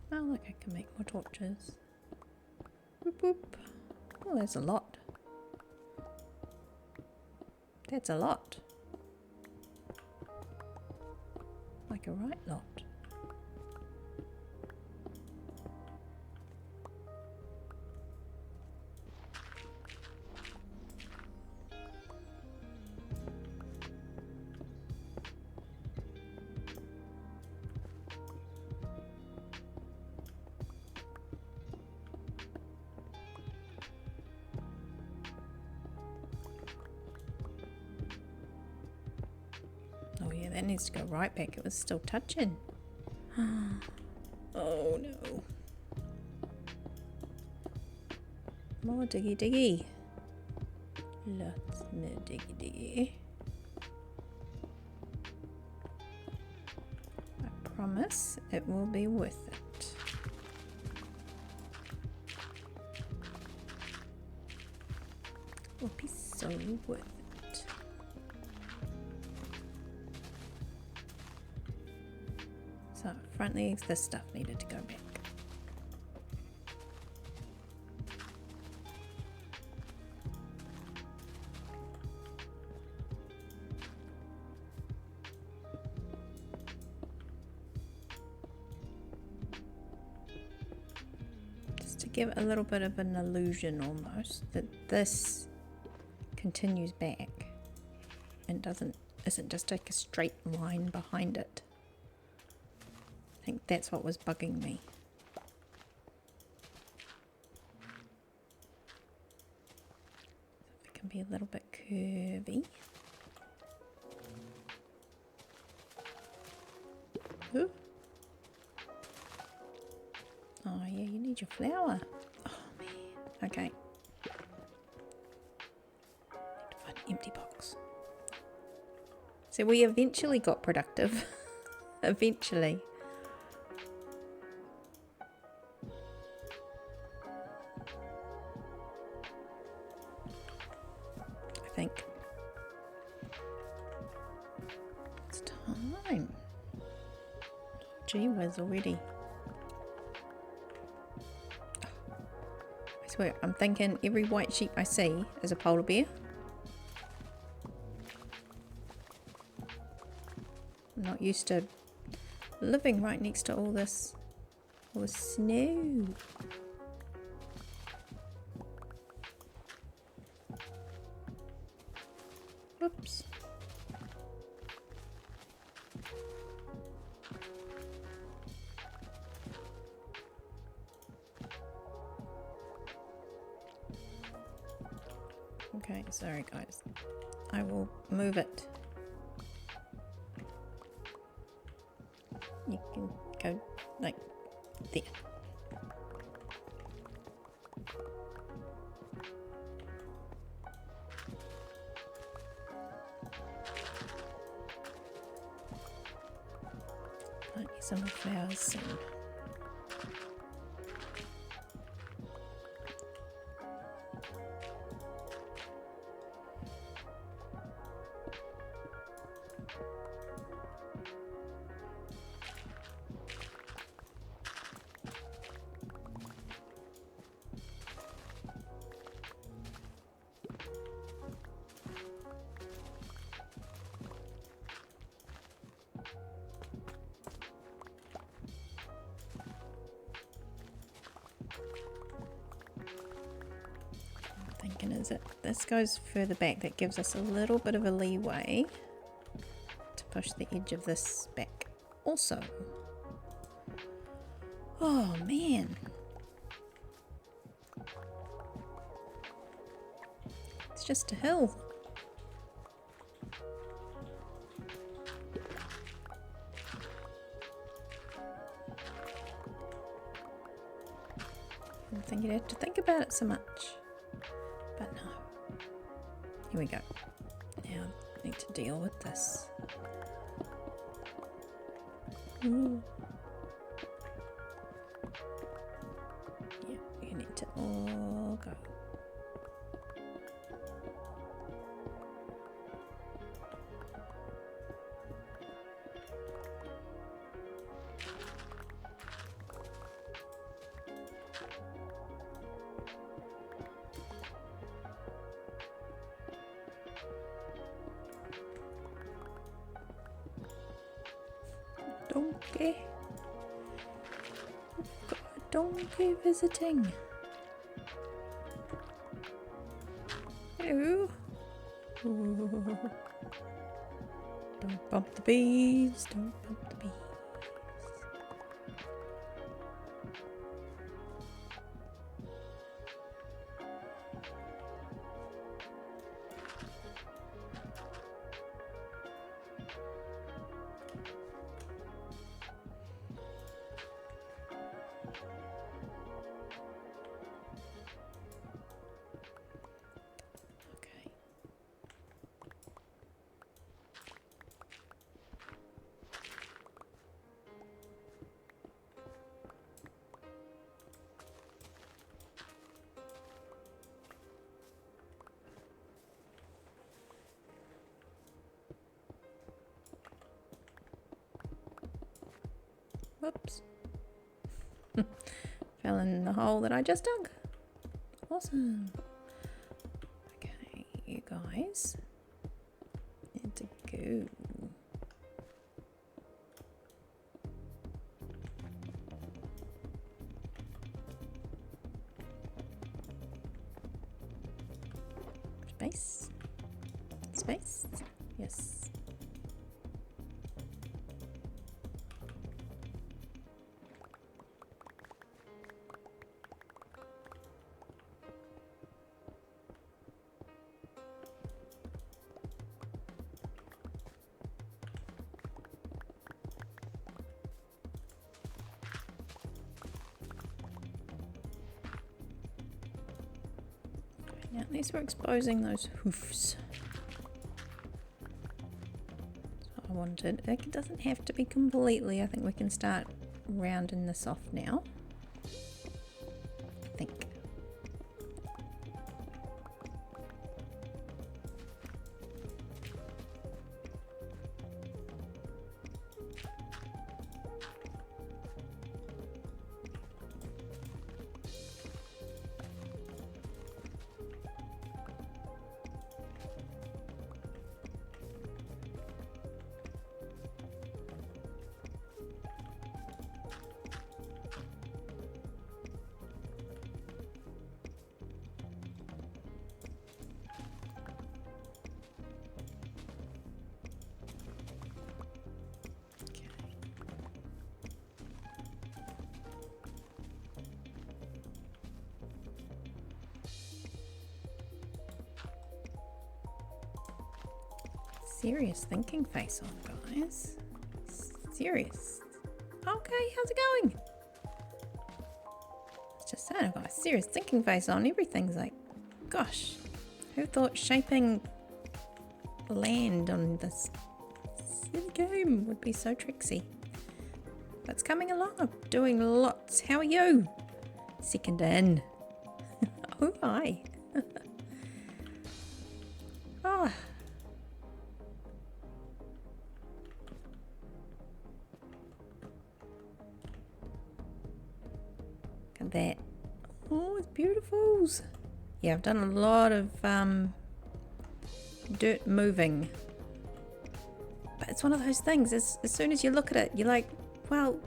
Oh look, I can make more torches. Whoop whoop. Oh, there's a lot. That's a lot. Like a right lot. Oh yeah, that needs to go right back. It was still touching. Oh no. More diggy diggy. Lots more diggy diggy. I promise it will be worth it. It will be so worth it. So front legs, this stuff needed to go back. Just to give a little bit of an illusion almost that this continues back and isn't just like a straight line behind it. I think that's what was bugging me. So it can be a little bit curvy. Ooh. Oh yeah, you need your flower. Oh man. Okay. Need to find an empty box. So we eventually got productive. Eventually. I think. It's time. Gee whiz already. I swear, I'm thinking every white sheep I see is a polar bear. I'm not used to living right next to all this snow. Whoops. Okay, sorry guys. I will move it. You can go like there. Plant you some more flowers soon. Thinking is it this goes further back, that gives us a little bit of a leeway to push the edge of this back also. Oh man, it's just a hill. didn't think you'd have to think about it so much. But no. Here we go. Now I need to deal with this. Ooh. Yeah, you need to all go. Donkey. We've got a donkey visiting. Hello. Ooh. Don't bump the bees. Don't bump the bees. Whoops. Fell in the hole that I just dug. Awesome. Okay, you guys need to go. Space. Space. Yes. Yeah, at least we're exposing those hoofs. That's what I wanted. It doesn't have to be completely. I think we can start rounding this off now. I think. Serious thinking face on, guys. Serious. Okay, how's it going? It's just saying, I've got a serious thinking face on. Everything's like, gosh, who thought shaping land on this silly game would be so tricksy? But it's coming along. I'm doing lots. How are you? Second in. Oh, hi. Oh. Look at that. Oh, it's beautiful. Yeah, I've done a lot of dirt moving. But it's one of those things, as soon as you look at it, you're like, well,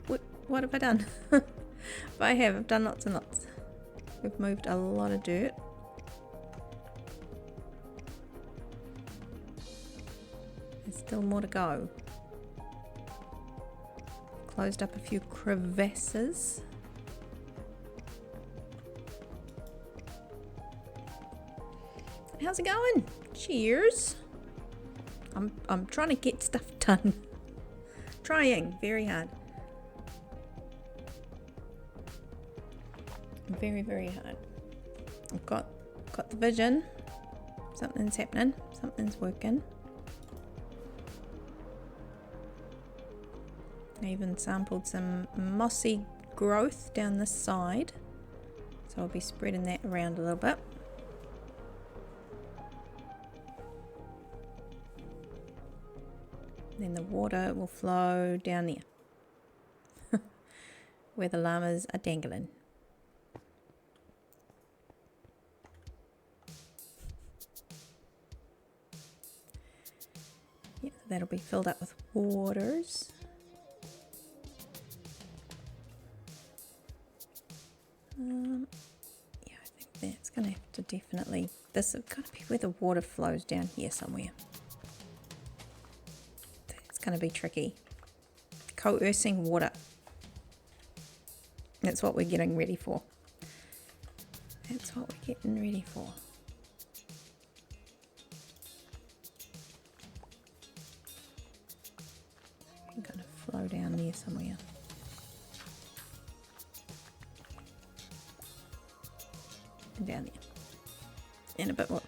what have I done? But I've done lots and lots. We've moved a lot of dirt. There's still more to go. Closed up a few crevasses. How's it going? Cheers. I'm trying to get stuff done. Trying very hard. Very, very hard. I've got the vision. Something's happening. Something's working. I even sampled some mossy growth down this side. So I'll be spreading that around a little bit. Then the water will flow down there where the llamas are dangling. Yeah, that'll be filled up with waters. Yeah, I think that's going to have to definitely, this is going to be where the water flows down here somewhere. It's going to be tricky. Coercing water. That's what we're getting ready for. That's what we're getting ready for. I'm going to flow down there somewhere. And down there. And a bit more.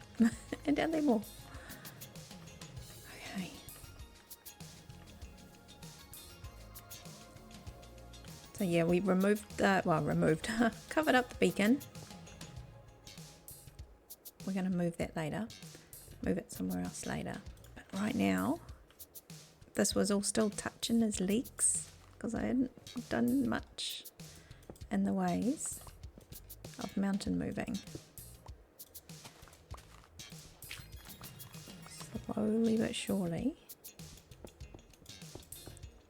And down there more. Okay. So yeah, we removed, covered up the beacon. We're going to move that later. Move it somewhere else later. But right now, this was all still touching his legs because I hadn't done much in the ways of mountain moving. Slowly but surely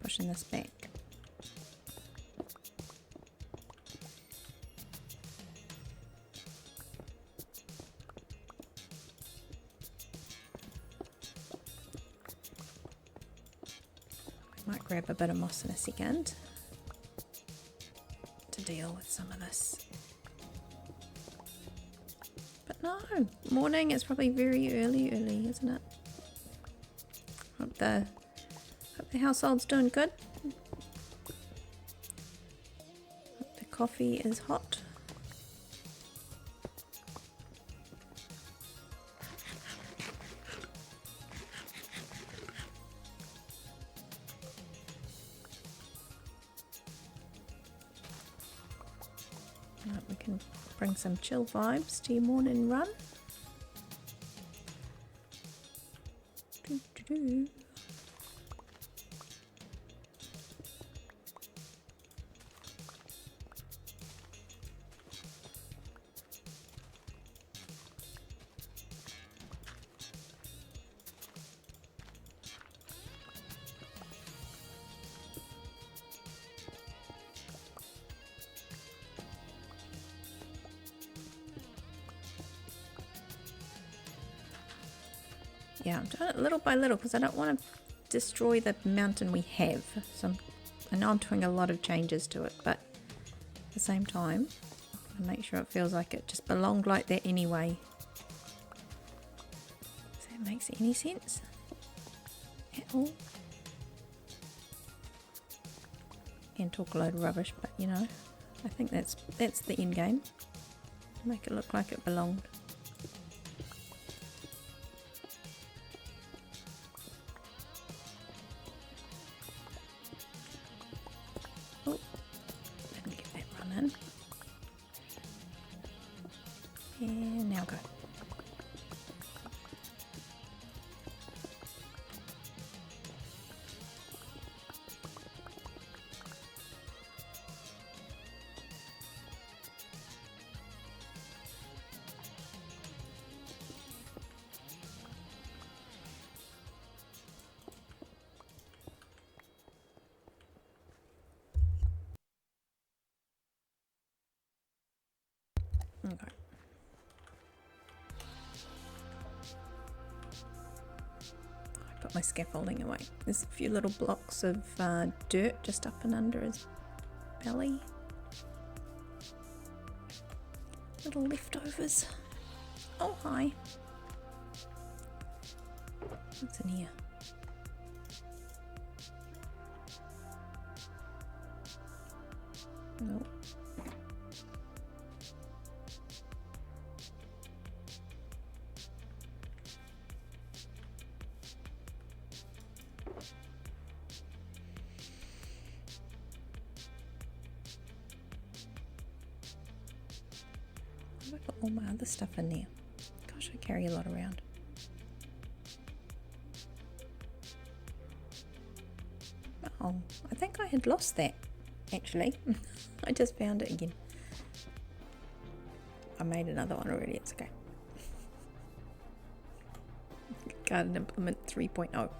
pushing this back. Might grab a bit of moss in a second to deal with some of this. But no, morning, it's probably very early, isn't it? Hope the household's doing good. Hope the coffee is hot. Right, we can bring some chill vibes to your morning run. Doo-doo-doo. Yeah, I'm doing it little by little because I don't want to destroy the mountain we have. So I know I'm doing a lot of changes to it, but at the same time, I make sure it feels like it just belonged like that anyway. Does that make any sense at all? Can talk a load of rubbish, but you know, I think that's the end game. Make it look like it belonged. And now go. Okay. Put my scaffolding away. There's a few little blocks of dirt just up and under his belly. Little leftovers. Oh, hi. What's in here? No. have I put all my other stuff in there? Gosh, I carry a lot around. Oh, I think I had lost that, actually. I just found it again. I made another one already, it's okay. Garden Implement 3.0.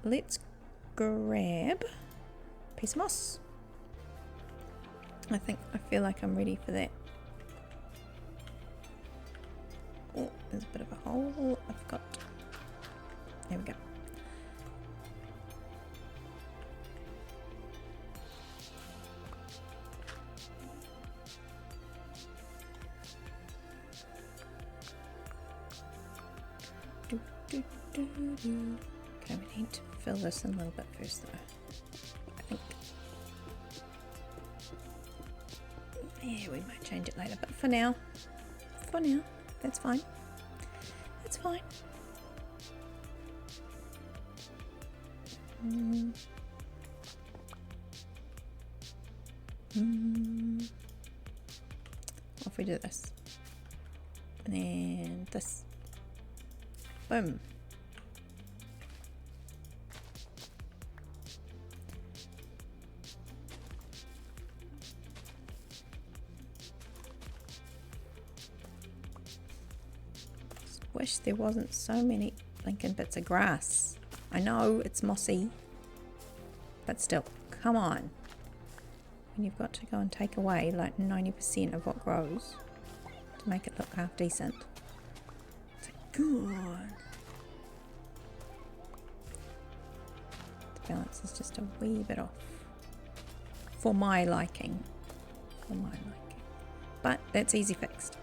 Let's grab a piece of moss. I feel like I'm ready for that. Oh, there's a bit of a hole. I forgot. There we go. Okay, we need to fill this in a little bit first though. I think. Yeah, we might change it later, but for now, that's fine. That's fine. What if we do this? And then this. Boom. Wish there wasn't so many blinking bits of grass. I know it's mossy, but still, come on. When you've got to go and take away like 90% of what grows to make it look half decent. It's like, God. The balance is just a wee bit off. For my liking. For my liking. But that's easy fixed.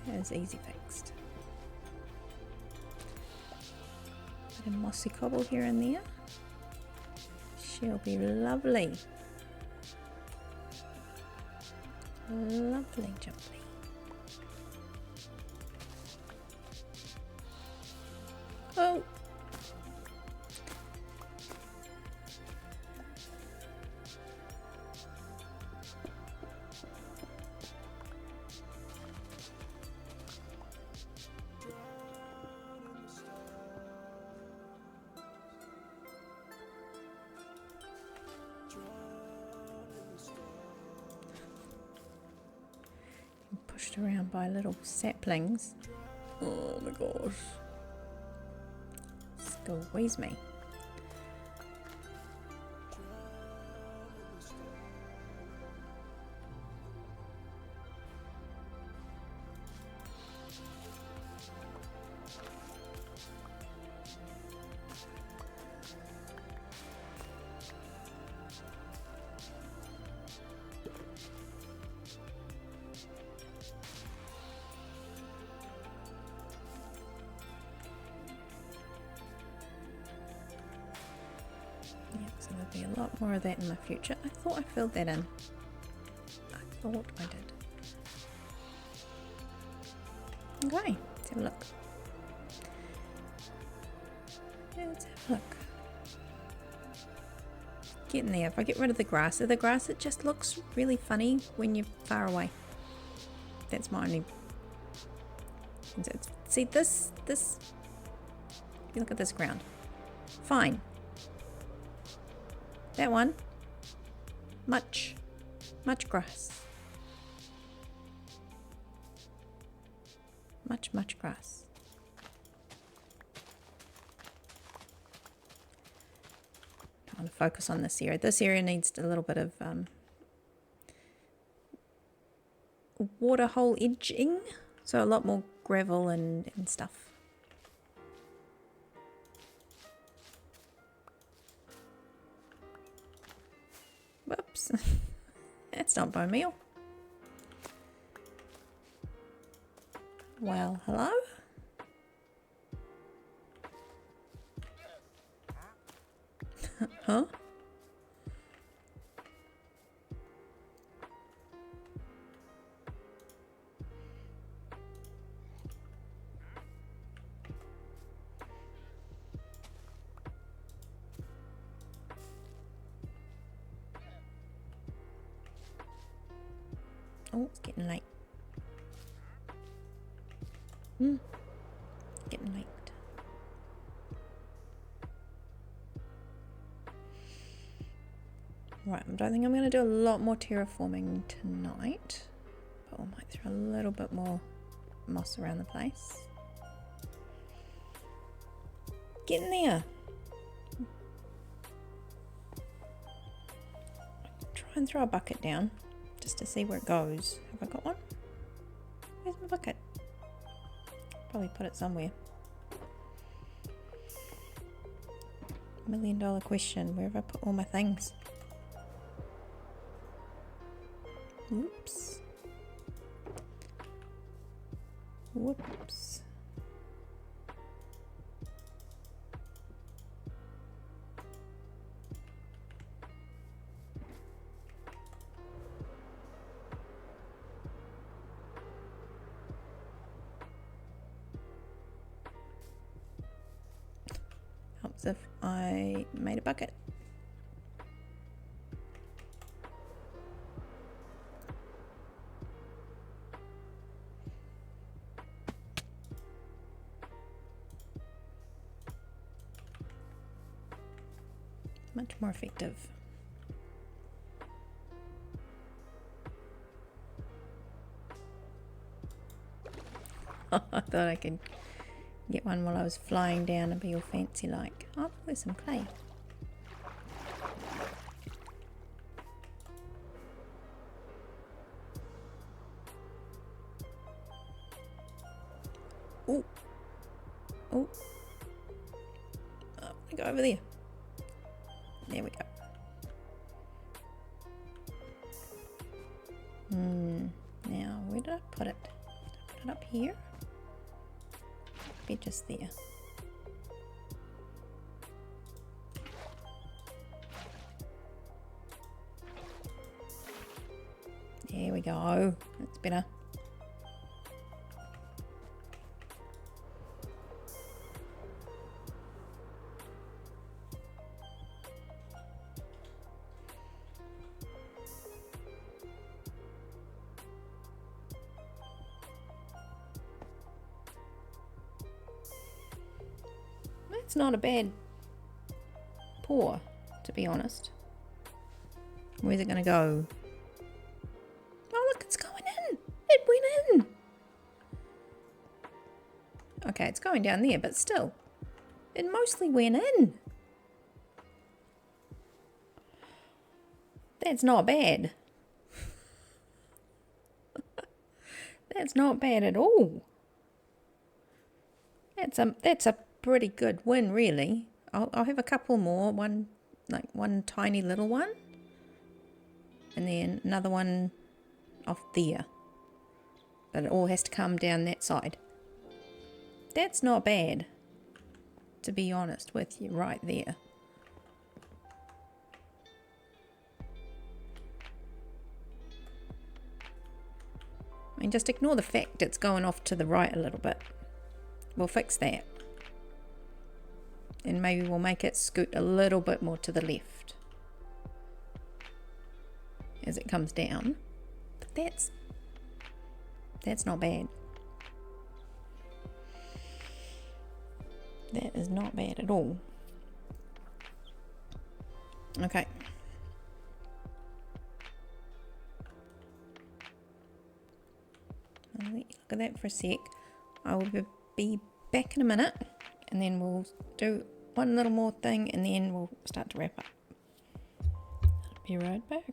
That is easy fixed. Bit of mossy cobble here and there. She'll be lovely. Lovely jubbly. Oh! Pushed around by little saplings. Oh my gosh. Squeeze me. So there'll be a lot more of that in the future. I thought I filled that in. I thought I did. Okay, let's have a look. Let's have a look. Getting there. If I get rid of the grass, it just looks really funny when you're far away. That's my only... See this, you look at this ground. Fine. That one, much grass. Much grass. I want to focus on this area. This area needs a little bit of water hole edging, so a lot more gravel and stuff. Whoops, that's not bone meal. Well, hello? Huh? Oh, it's getting late. Getting late. Right, I don't think I'm going to do a lot more terraforming tonight, but I might throw a little bit more moss around the place. Get in there! Try and throw a bucket down, just to see where it goes. Have I got one? Where's my bucket? Probably put it somewhere. $1 million question, where have I put all my things? Oops. Whoops. Helps if I made a bucket. Much more effective. I thought I could get one while I was flying down and be all fancy like. Oh, there's some clay. Oh, oh, I go over there. There we go. Now, where did I put it? Did I put it up here? Be just there. There we go. That's better. It's not a bad pour, to be honest. Where's it going to go? Oh, look, it's going in. It went in. Okay, it's going down there, but still. It mostly went in. That's not bad. That's not bad at all. That's a pretty good win, really. I'll have a couple more. One tiny little one, and then another one off there. But it all has to come down that side. That's not bad, to be honest with you, right there. I mean, just ignore the fact it's going off to the right a little bit. We'll fix that. And maybe we'll make it scoot a little bit more to the left as it comes down. But that's not bad. That is not bad at all. Okay. I'll let you look at that for a sec. I will be back in a minute, and then we'll do one little more thing, and then we'll start to wrap up. I'll be right back.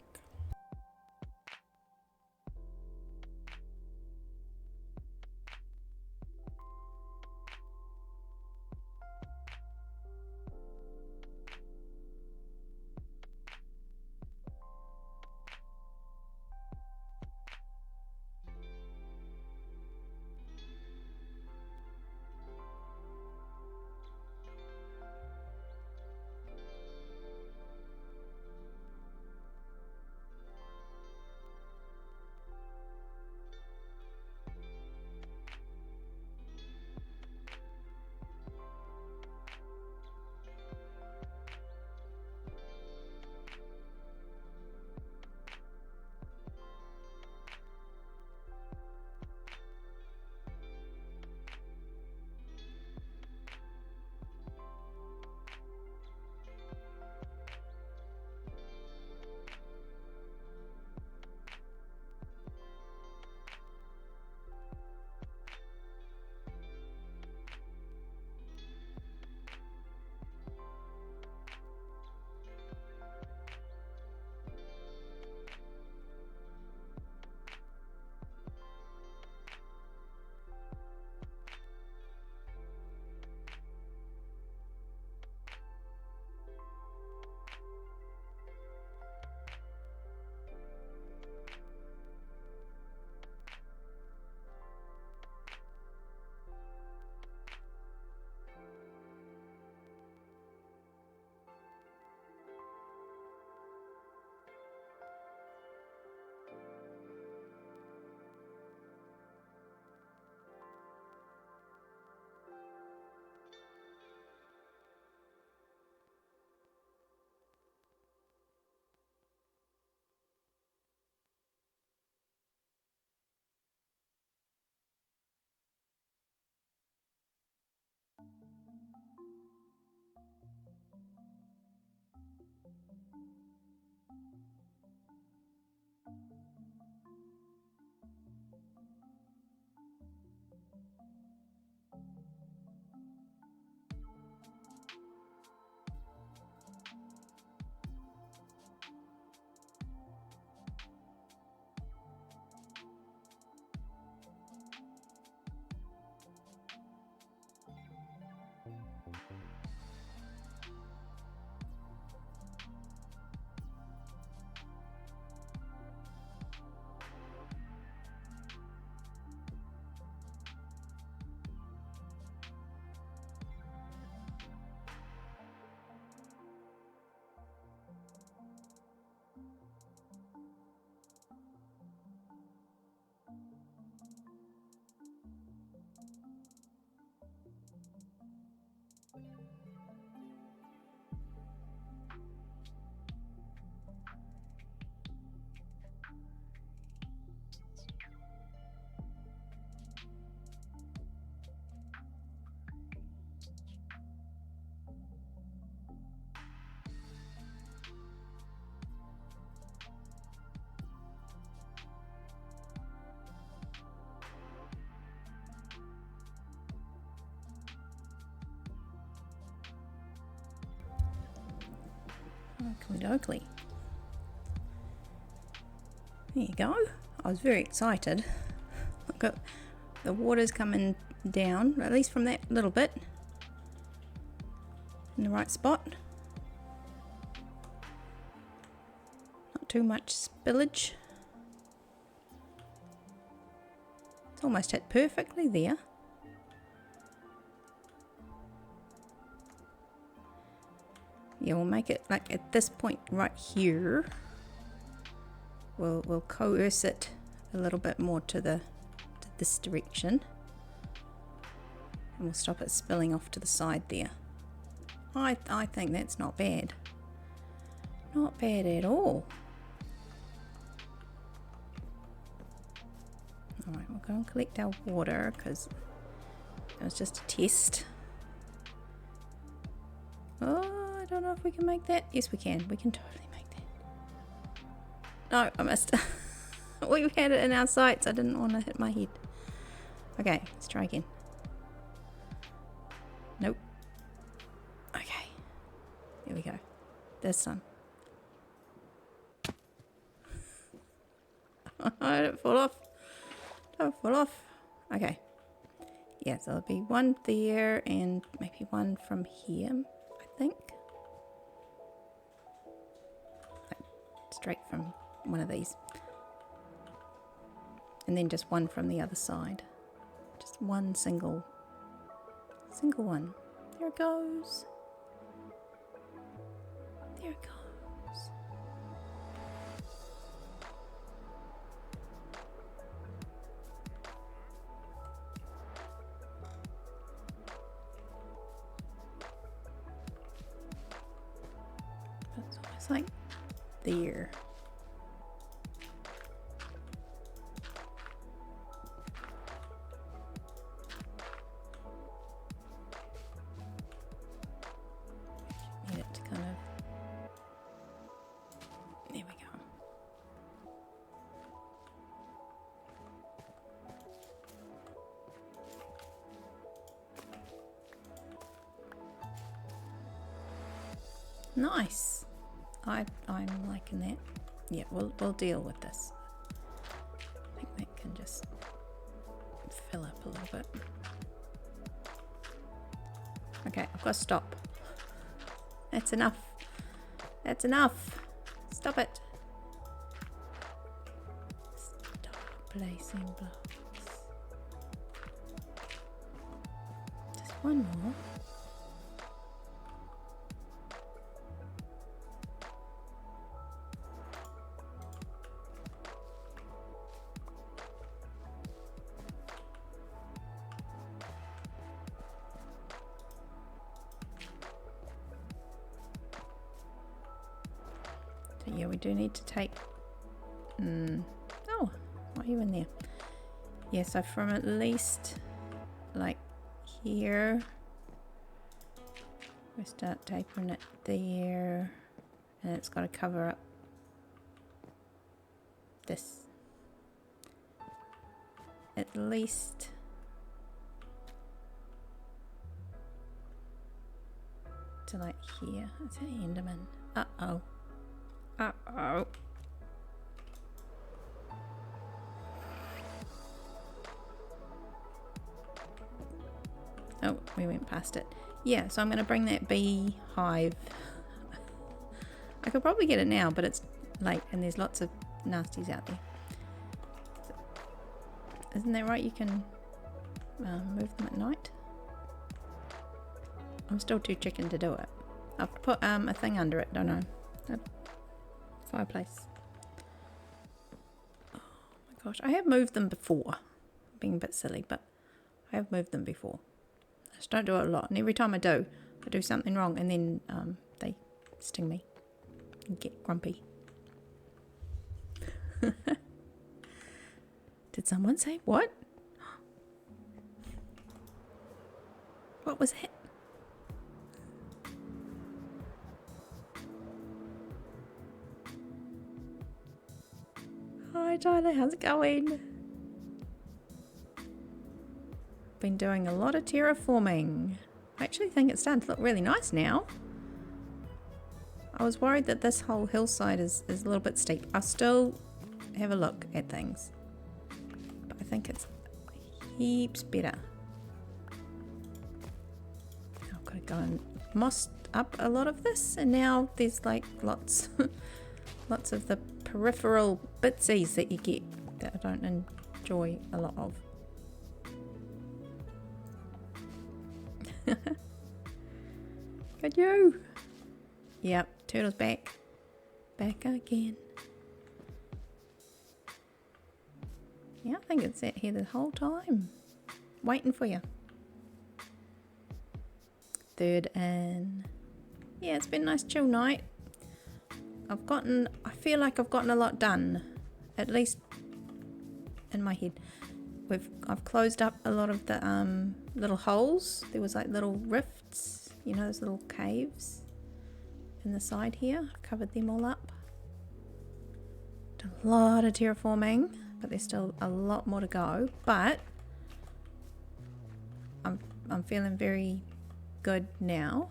Oakley dokley. There you go. I was very excited. Look at the water's coming down, at least from that little bit. In the right spot. Not too much spillage. It's almost hit perfectly there. Yeah, we'll make it like at this point right here. We'll coerce it a little bit more to this direction. And we'll stop it spilling off to the side there. I think that's not bad. Not bad at all. Alright, we'll go and collect our water because it was just a test. Oh, I don't know if we can make that. Yes, we can. We can totally make that. No, I missed. We had it in our sights. I didn't want to hit my head. Okay, let's try again. Nope. Okay. Here we go. This time. Don't fall off. Don't fall off. Okay. Yeah, so there'll be one there and maybe one from here, I think. Like straight from one of these. And then just one from the other side. Just one single one. There it goes. There it goes. It's almost like there. Need it to kind of, there we go. Nice. I'm liking that. Yeah, we'll deal with this. I think that can just fill up a little bit. Okay, I've got to stop. That's enough. That's enough. Stop it. Stop placing blocks. Just one more. Yeah, we do need to take... Oh, why are you in there? Yeah, so from at least like here, we start tapering it there, and it's got to cover up this. At least to like here. It's an Enderman. Uh-oh. Uh-oh. Oh, we went past it. Yeah, so I'm going to bring that bee hive. I could probably get it now, but it's late and there's lots of nasties out there. Isn't that right? You can move them at night? I'm still too chicken to do it. I've put a thing under it, don't I? Fireplace. Oh my gosh, I have moved them before. Being a bit silly, but I have moved them before. I just don't do it a lot, and every time I do something wrong, and then they sting me and get grumpy. Did someone say what? What was that? Hi Tyler, how's it going? Been doing a lot of terraforming. I actually think it's starting to look really nice now. I was worried that this whole hillside is a little bit steep. I'll still have a look at things, but I think it's heaps better. I've got to go and moss up a lot of this, and now there's like lots lots of the peripheral bitsies that you get that I don't enjoy a lot of. Good you. Yep, turtle's back. Back again. Yeah, I think it's sat here the whole time. Waiting for you. Third in. Yeah, it's been a nice chill night. I feel like I've gotten a lot done. At least in my head. I've closed up a lot of the little holes. There was like little rifts, you know, those little caves in the side here. I've covered them all up. Done a lot of terraforming, but there's still a lot more to go. But I'm feeling very good now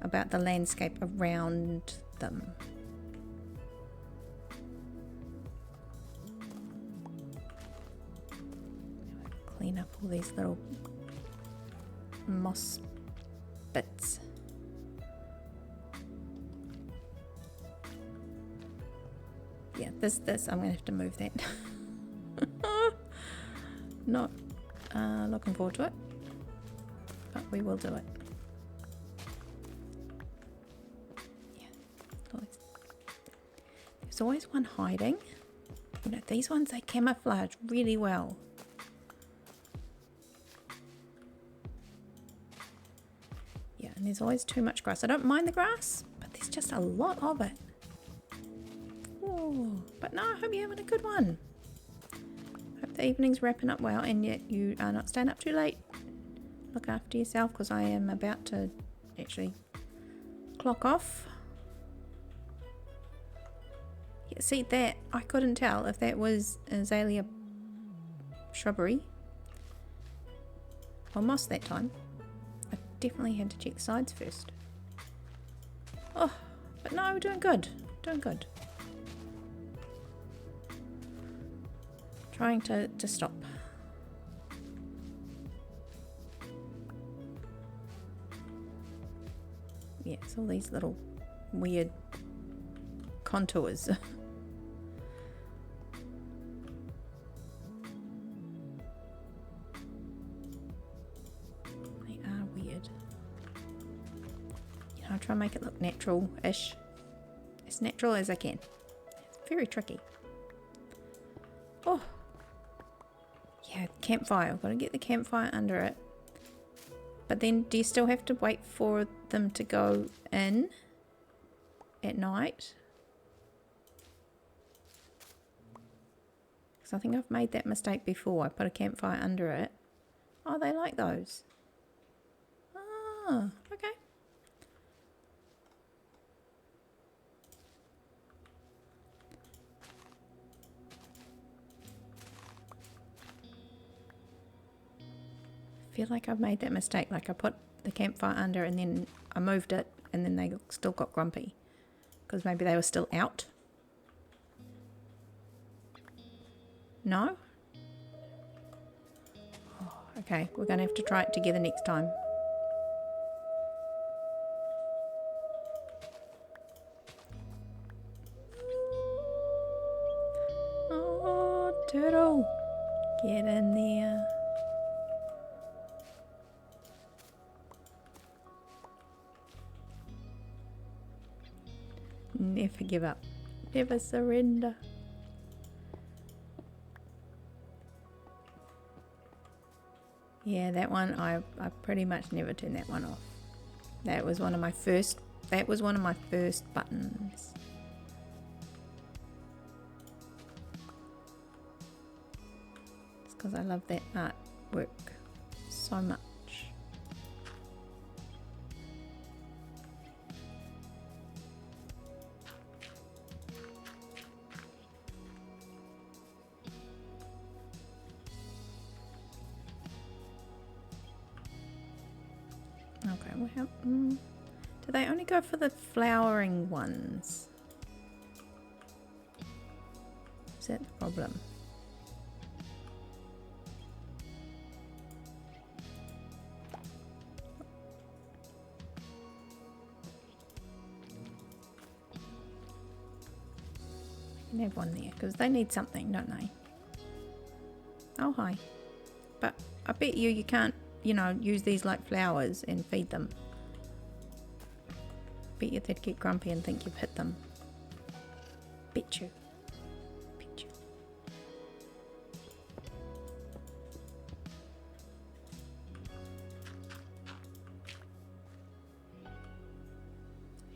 about the landscape around them. Clean up all these little moss bits. Yeah, this I'm gonna have to move that. Not looking forward to it, but we will do it. Yeah, there's always one hiding. You know, these ones, they camouflage really well. Yeah, and there's always too much grass. I don't mind the grass, but there's just a lot of it. Oh, but no, I hope you're having a good one. Hope the evening's wrapping up well, and yet you are not staying up too late. Look after yourself, because I am about to actually clock off. Yeah, see that, I couldn't tell if that was azalea shrubbery or moss that time. I definitely had to check the sides first. Oh, but no, we're doing good. Doing good. Trying to stop. Yeah, it's all these little weird contours. They are weird. You know, I try and make it look natural-ish. As natural as I can. It's very tricky. Oh! Yeah, campfire. I've got to get the campfire under it. But then do you still have to wait for them to go in at night? Because I think I've made that mistake before. I put a campfire under it. Oh, they like those. Ah, okay. I feel like I've made that mistake. Like I put the campfire under and then I moved it and then they still got grumpy. Because maybe they were still out. No? Oh, okay, we're going to have to try it together next time. Oh, turtle. Get in there. Never give up. Never surrender. Yeah, that one I pretty much never turned that one off. That was one of my first buttons. It's because I love that artwork so much. Okay, well, Do they only go for the flowering ones? Is that the problem? You can have one there because they need something, don't they? Oh, hi. But I bet you can't, you know, use these like flowers and feed them. Bet you they'd get grumpy and think you've hit them. Bet you. Bet you.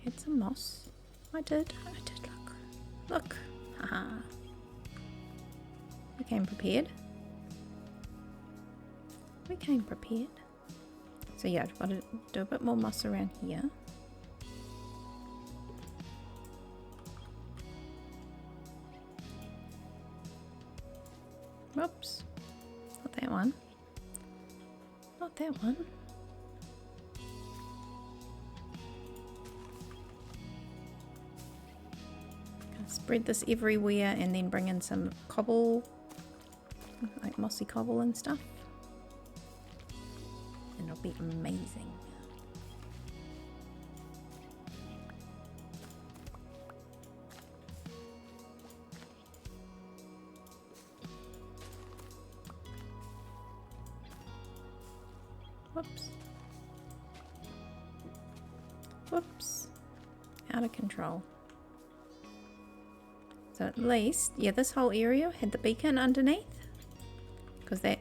Had some moss. I did look. Look. Haha. We came prepared. We came prepared. So yeah, I've got to do a bit more moss around here. Whoops. Not that one. Not that one. Gonna spread this everywhere and then bring in some cobble, like mossy cobble and stuff. And it'll be amazing. Whoops. Whoops. Out of control. So at least, yeah, this whole area had the beacon underneath. Because that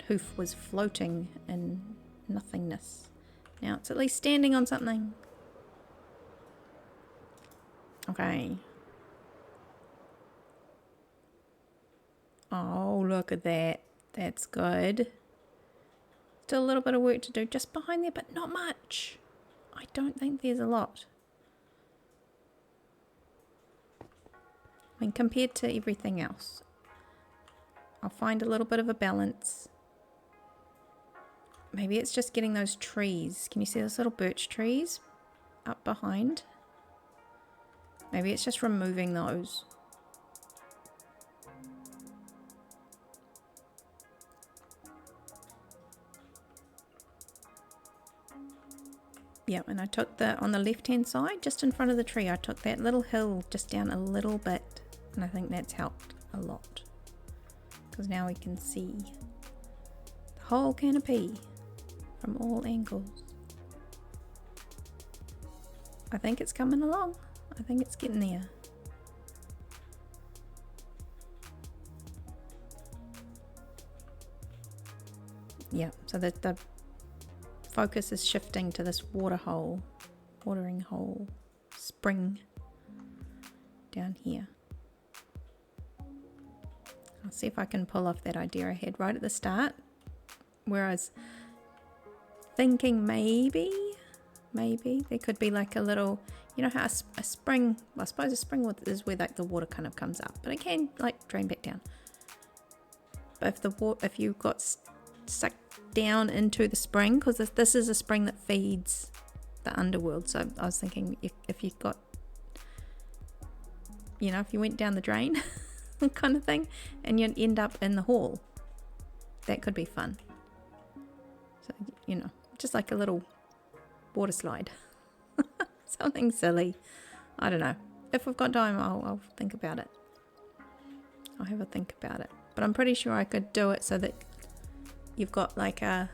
hoof was floating in nothingness. Now it's at least standing on something. Okay. Oh, look at that. That's good. Still a little bit of work to do just behind there, but not much. I don't think there's a lot. I mean, compared to everything else. I'll find a little bit of a balance. Maybe it's just getting those trees. Can you see those little birch trees up behind? Maybe it's just removing those. Yeah, and I took on the left hand side, just in front of the tree, I took that little hill just down a little bit. And I think that's helped a lot. Because now we can see the whole canopy from all angles. I think it's coming along. I think it's getting there. Yeah, so the focus is shifting to this watering hole, spring down here. I'll see if I can pull off that idea I had right at the start, where I was thinking maybe there could be like a little, you know how a spring, well, I suppose a spring is where like the water kind of comes up, but it can like drain back down. But if you got sucked down into the spring, because this is a spring that feeds the underworld, so I was thinking if you got, you know, if you went down the drain kind of thing, and you'd end up in the hall, that could be fun. So, you know, just like a little water slide. Something silly. I don't know. If we've got time, I'll think about it. I'll have a think about it. But I'm pretty sure I could do it so that you've got like a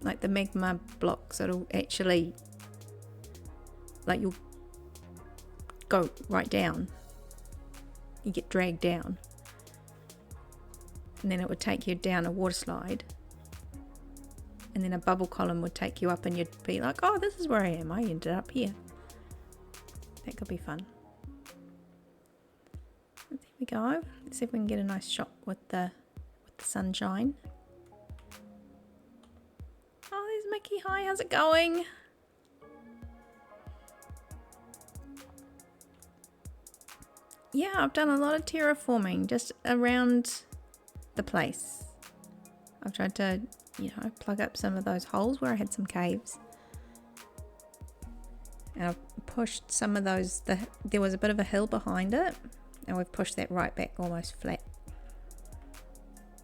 like the magma blocks that'll actually, like, you'll go right down, you get dragged down, and then it would take you down a water slide, and then a bubble column would take you up, and you'd be like, oh, this is where I am, I ended up here. That could be fun. There we go. Let's see if we can get a nice shot with the sunshine. Oh, there's Mickey. Hi, how's it going? Yeah, I've done a lot of terraforming just around the place. I've tried to, you know, plug up some of those holes where I had some caves. And I've pushed some of those, there was a bit of a hill behind it, and we've pushed that right back almost flat.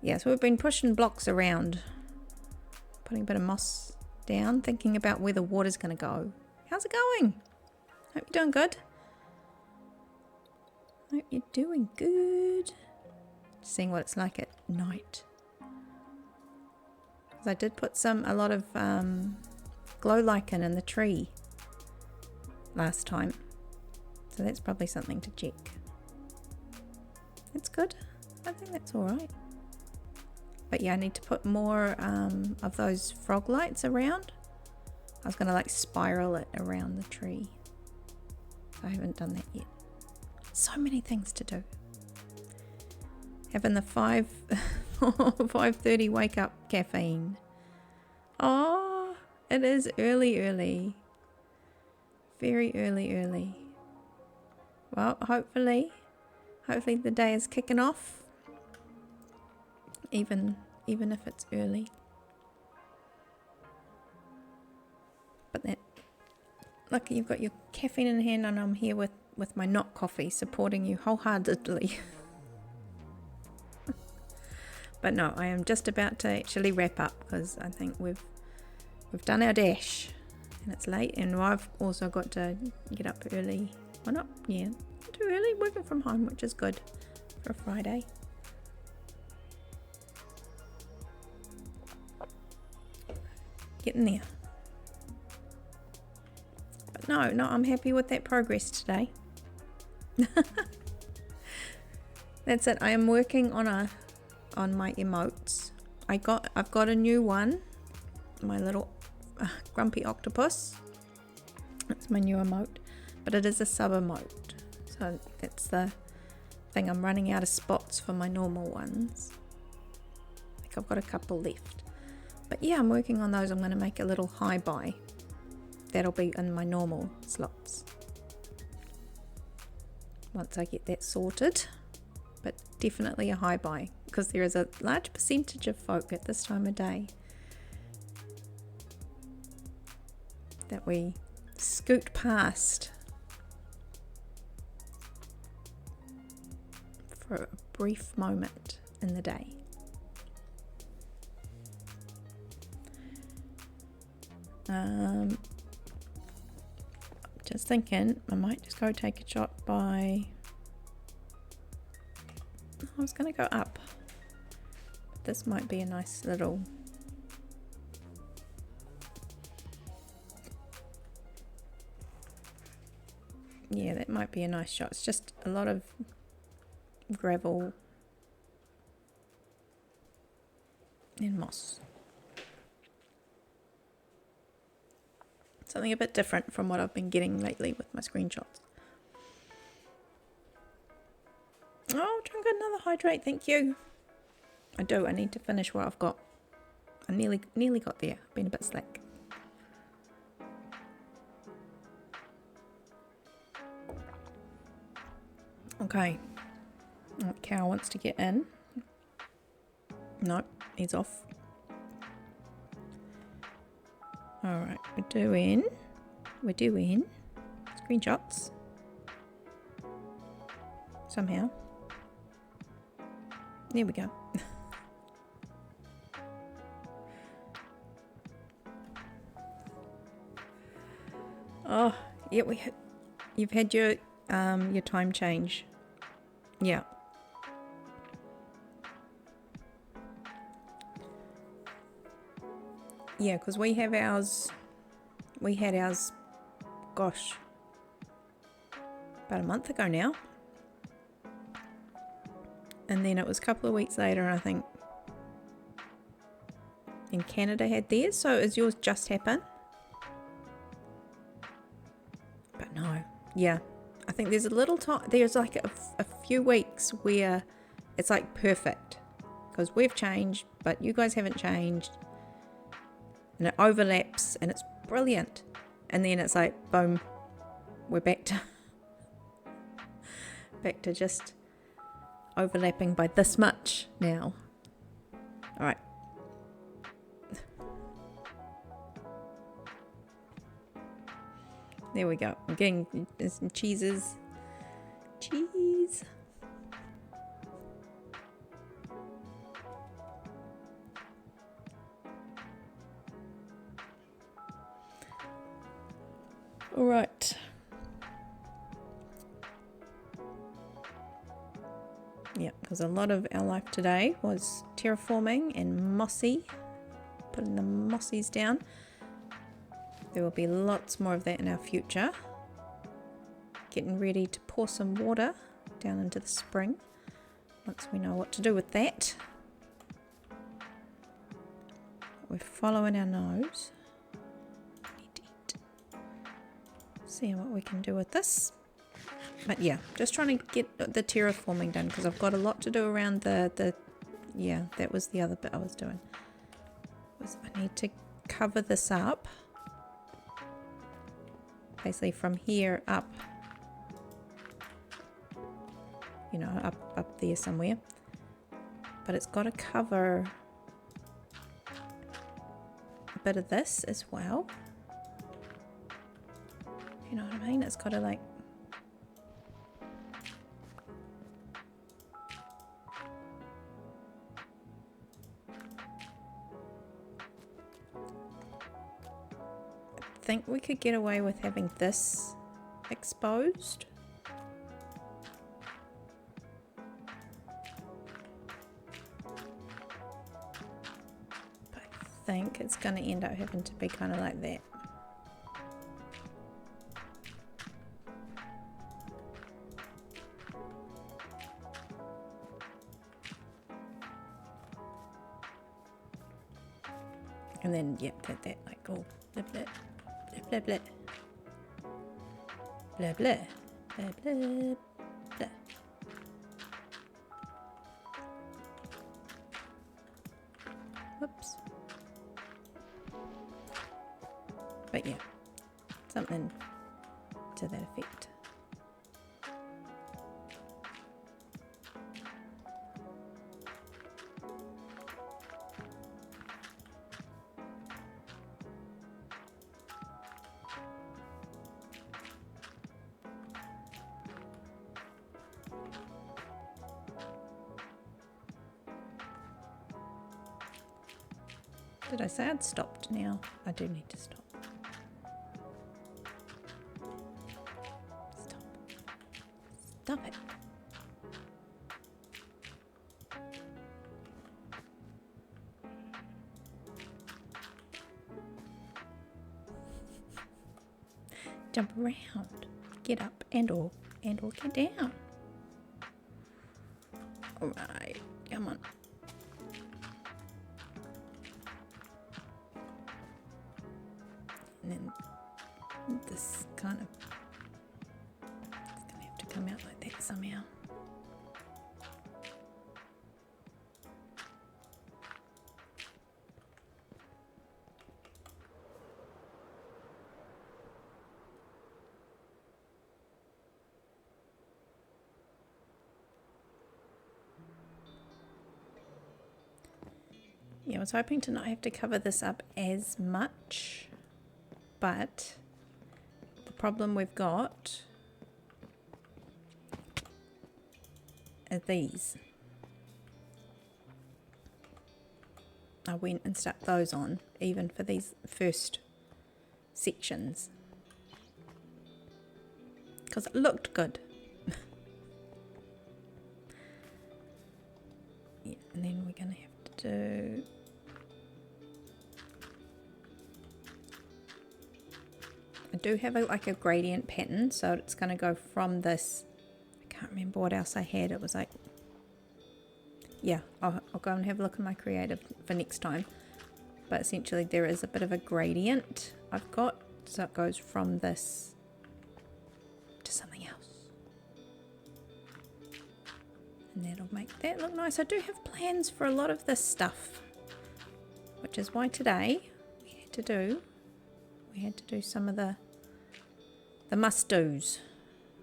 Yeah, so we've been pushing blocks around, putting a bit of moss down, thinking about where the water's going to go. How's it going? Hope you're doing good. Hope you're doing good. Seeing what it's like at night. I did put a lot of glow lichen in the tree last time, so that's probably something to check. That's good. I think that's all right. But yeah, I need to put more of those frog lights around. I was going to like spiral it around the tree. So I haven't done that yet. So many things to do. Having the 5:30 wake up caffeine. Oh, it is early. Very early. Well, hopefully the day is kicking off. Even if it's early. But that, lucky you've got your caffeine in hand, and I'm here with my not coffee, supporting you wholeheartedly. But no, I am just about to actually wrap up, because I think we've done our dash and it's late, and I've also got to get up early. Well, not too early, working from home, which is good for a Friday. Getting there. But no, I'm happy with that progress today. That's it. I am working on my emotes. I've got a new one. My little grumpy octopus. That's my new emote, but it is a sub emote. So that's the thing. I'm running out of spots for my normal ones. I think I've got a couple left. But yeah, I'm working on those. I'm going to make a little hi bye. That'll be in my normal slots. Once I get that sorted. But definitely a hi bye, because there is a large percentage of folk at this time of day that we scoot past for a brief moment in the day. Just thinking I might just go take a shot by, I was going to go up, but this might be a nice little, yeah, that might be a nice shot. It's just a lot of gravel and moss. Something a bit different from what I've been getting lately with my screenshots. Oh, try and get another hydrate, thank you. I need to finish what I've got. I nearly got there. Been a bit slack. Okay. Cow wants to get in. Nope, he's off. Alright, we're doing screenshots. Somehow. There we go. Oh, yeah, you've had your time change. Yeah. Yeah, because we had ours, gosh, about a month ago now. And then it was a couple of weeks later, and I think in Canada had theirs. So is yours just happen? But no, yeah. I think there's a little time, there's like a few weeks where it's like perfect. Because we've changed, but you guys haven't changed. And it overlaps, and it's brilliant. And then it's like, boom, we're back to just overlapping by this much now. All right, There we go. I'm getting some cheeses. Cheese. All right. Yeah, because a lot of our life today was terraforming and mossy, putting the mossies down. There will be lots more of that in our future. Getting ready to pour some water down into the spring once we know what to do with that. We're following our nose. Need to eat. Seeing what we can do with this. But yeah, just trying to get the terraforming done because I've got a lot to do around the yeah, that was the other bit I was doing. I need to cover this up. Basically from here up, you know, up there somewhere. But it's got to cover a bit of this as well. You know what I mean? It's got to like I think we could get away with having this exposed. But I think it's going to end up having to be kind of like that. And then, yeah, that like all blah blah blah blah blah blah blah blah blah blah. Whoops. But yeah, something to that effect. Did I say I'd stopped now? I do need to stop. Stop. Stop it. Jump around. Get up and or get down. Alright, come on. And then this kind of, it's going to have to come out like that somehow. Yeah, I was hoping to not have to cover this up as much. But the problem we've got are these. I went and stuck those on, even for these first sections, because it looked good. Yeah, and then we're going to have to do... I do have like a gradient pattern, so it's going to go from this. I can't remember what else I had. It was like, yeah, I'll go and have a look at my creative for next time. But essentially there is a bit of a gradient I've got, so it goes from this to something else. And that'll make that look nice. I do have plans for a lot of this stuff, which is why today we had to do some of the must-dos.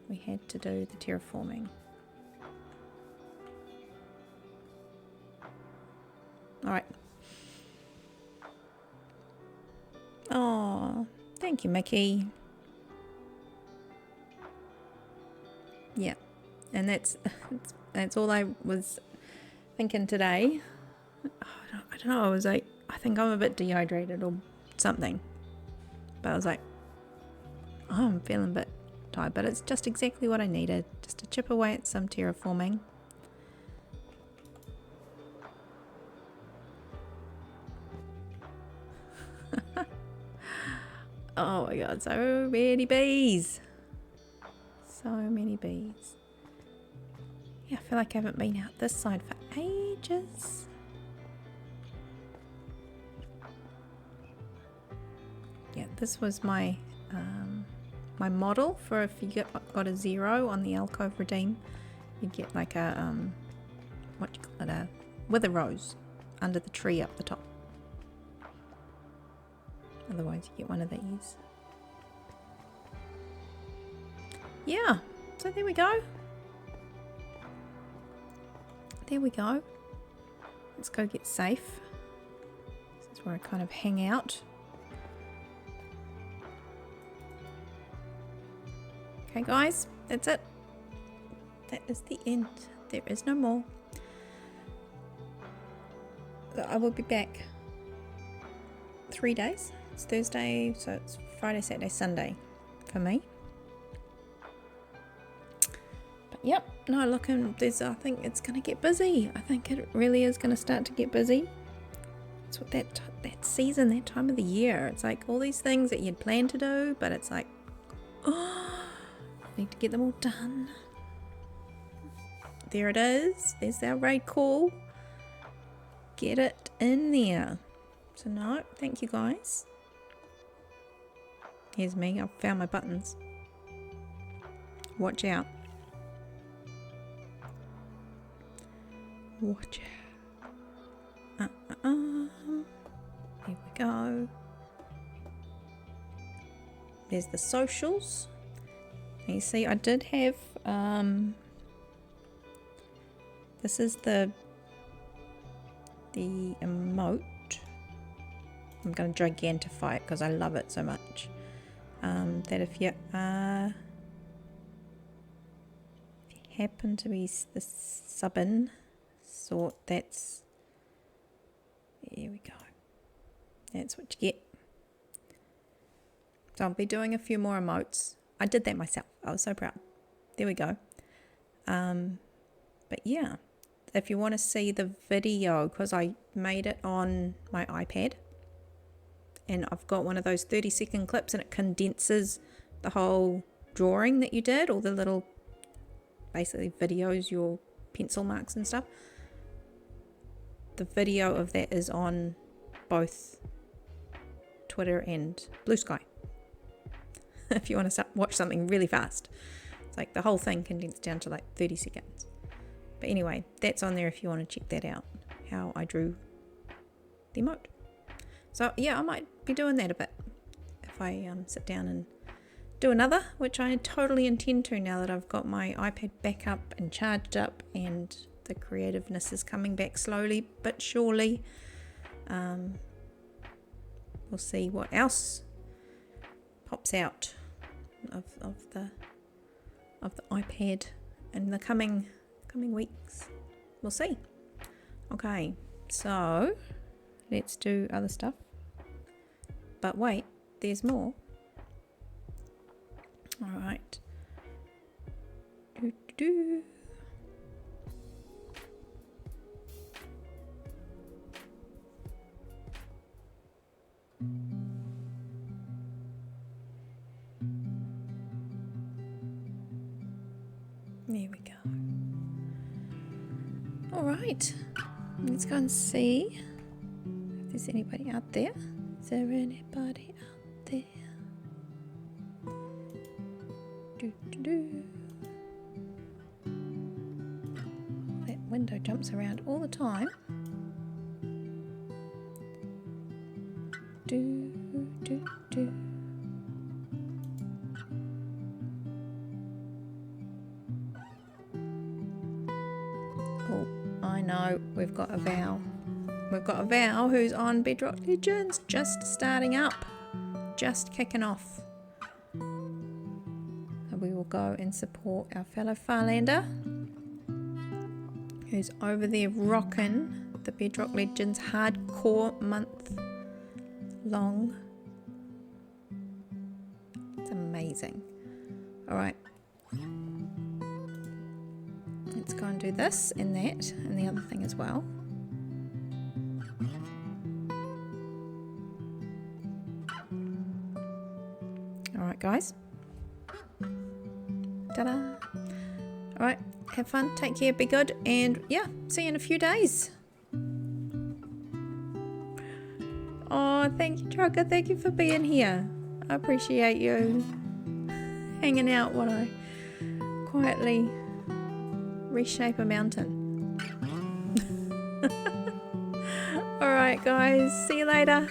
We had to do the terraforming. All right. Oh, thank you, Mickey. Yeah, and that's all I was thinking today. I don't know, I was like, I think I'm a bit dehydrated or something, but I was like, oh, I'm feeling a bit tired, but it's just exactly what I needed, just to chip away at some terraforming. Oh my god, so many bees. So many bees. Yeah, I feel like I haven't been out this side for ages. Yeah, this was my my model for if you got a 0 on the alcove redeem, you get like a what do you call it, a wither rose under the tree up the top. Otherwise you get one of these. Yeah, so there we go. There we go. Let's go get safe. This is where I kind of hang out. Okay guys, that's it. That is the end. There is no more. So I will be back 3 days. It's Thursday, so it's Friday, Saturday, Sunday for me. But yep, no, looking, I think it's going to get busy. I think it really is going to start to get busy. It's what that season, that time of the year. It's like all these things that you'd planned to do, but it's like, oh, need to get them all done. There it is. There's our raid call. Get it in there. So no, thank you guys. Here's me. I've found my buttons. Watch out. Watch out. Here we go. There's the socials. And you see, I did have this is the emote. I'm going to gigantify it because I love it so much. That if you happen to be the subbin sort, that's, here we go. That's what you get. So I'll be doing a few more emotes. I did that myself. I was so proud. There we go. But yeah, if you want to see the video, because I made it on my iPad, and I've got one of those 30-second clips, and it condenses the whole drawing that you did, all the little, basically videos, your pencil marks and stuff. The video of that is on both Twitter and Blue Sky. If you want to watch something really fast, it's like the whole thing condensed down to like 30 seconds. But anyway, that's on there if you want to check that out, how I drew the emote. So yeah, I might be doing that a bit if I sit down and do another, which I totally intend to now that I've got my iPad back up and charged up and the creativeness is coming back slowly but surely. We'll see what else pops out of the iPad in the coming weeks. We'll see. Okay, so let's do other stuff. But wait, there's more. All right. There we go. All right, let's go and see if there's anybody out there. Is there anybody out there? That window jumps around all the time. Oh, I know, we've got a Val. We've got a Val who's on Bedrock Legends, just starting up, just kicking off. So we will will go and support our fellow Farlander who's over there rocking the Bedrock Legends hardcore month long. It's amazing. Alright. Let's go and do this and that and the other thing as well. Alright guys. Ta-da! Alright, have fun, take care, be good, and yeah, see you in a few days. Oh, thank you, Trucker. Thank you for being here. I appreciate you hanging out while I quietly reshape a mountain. Alright, guys. See you later.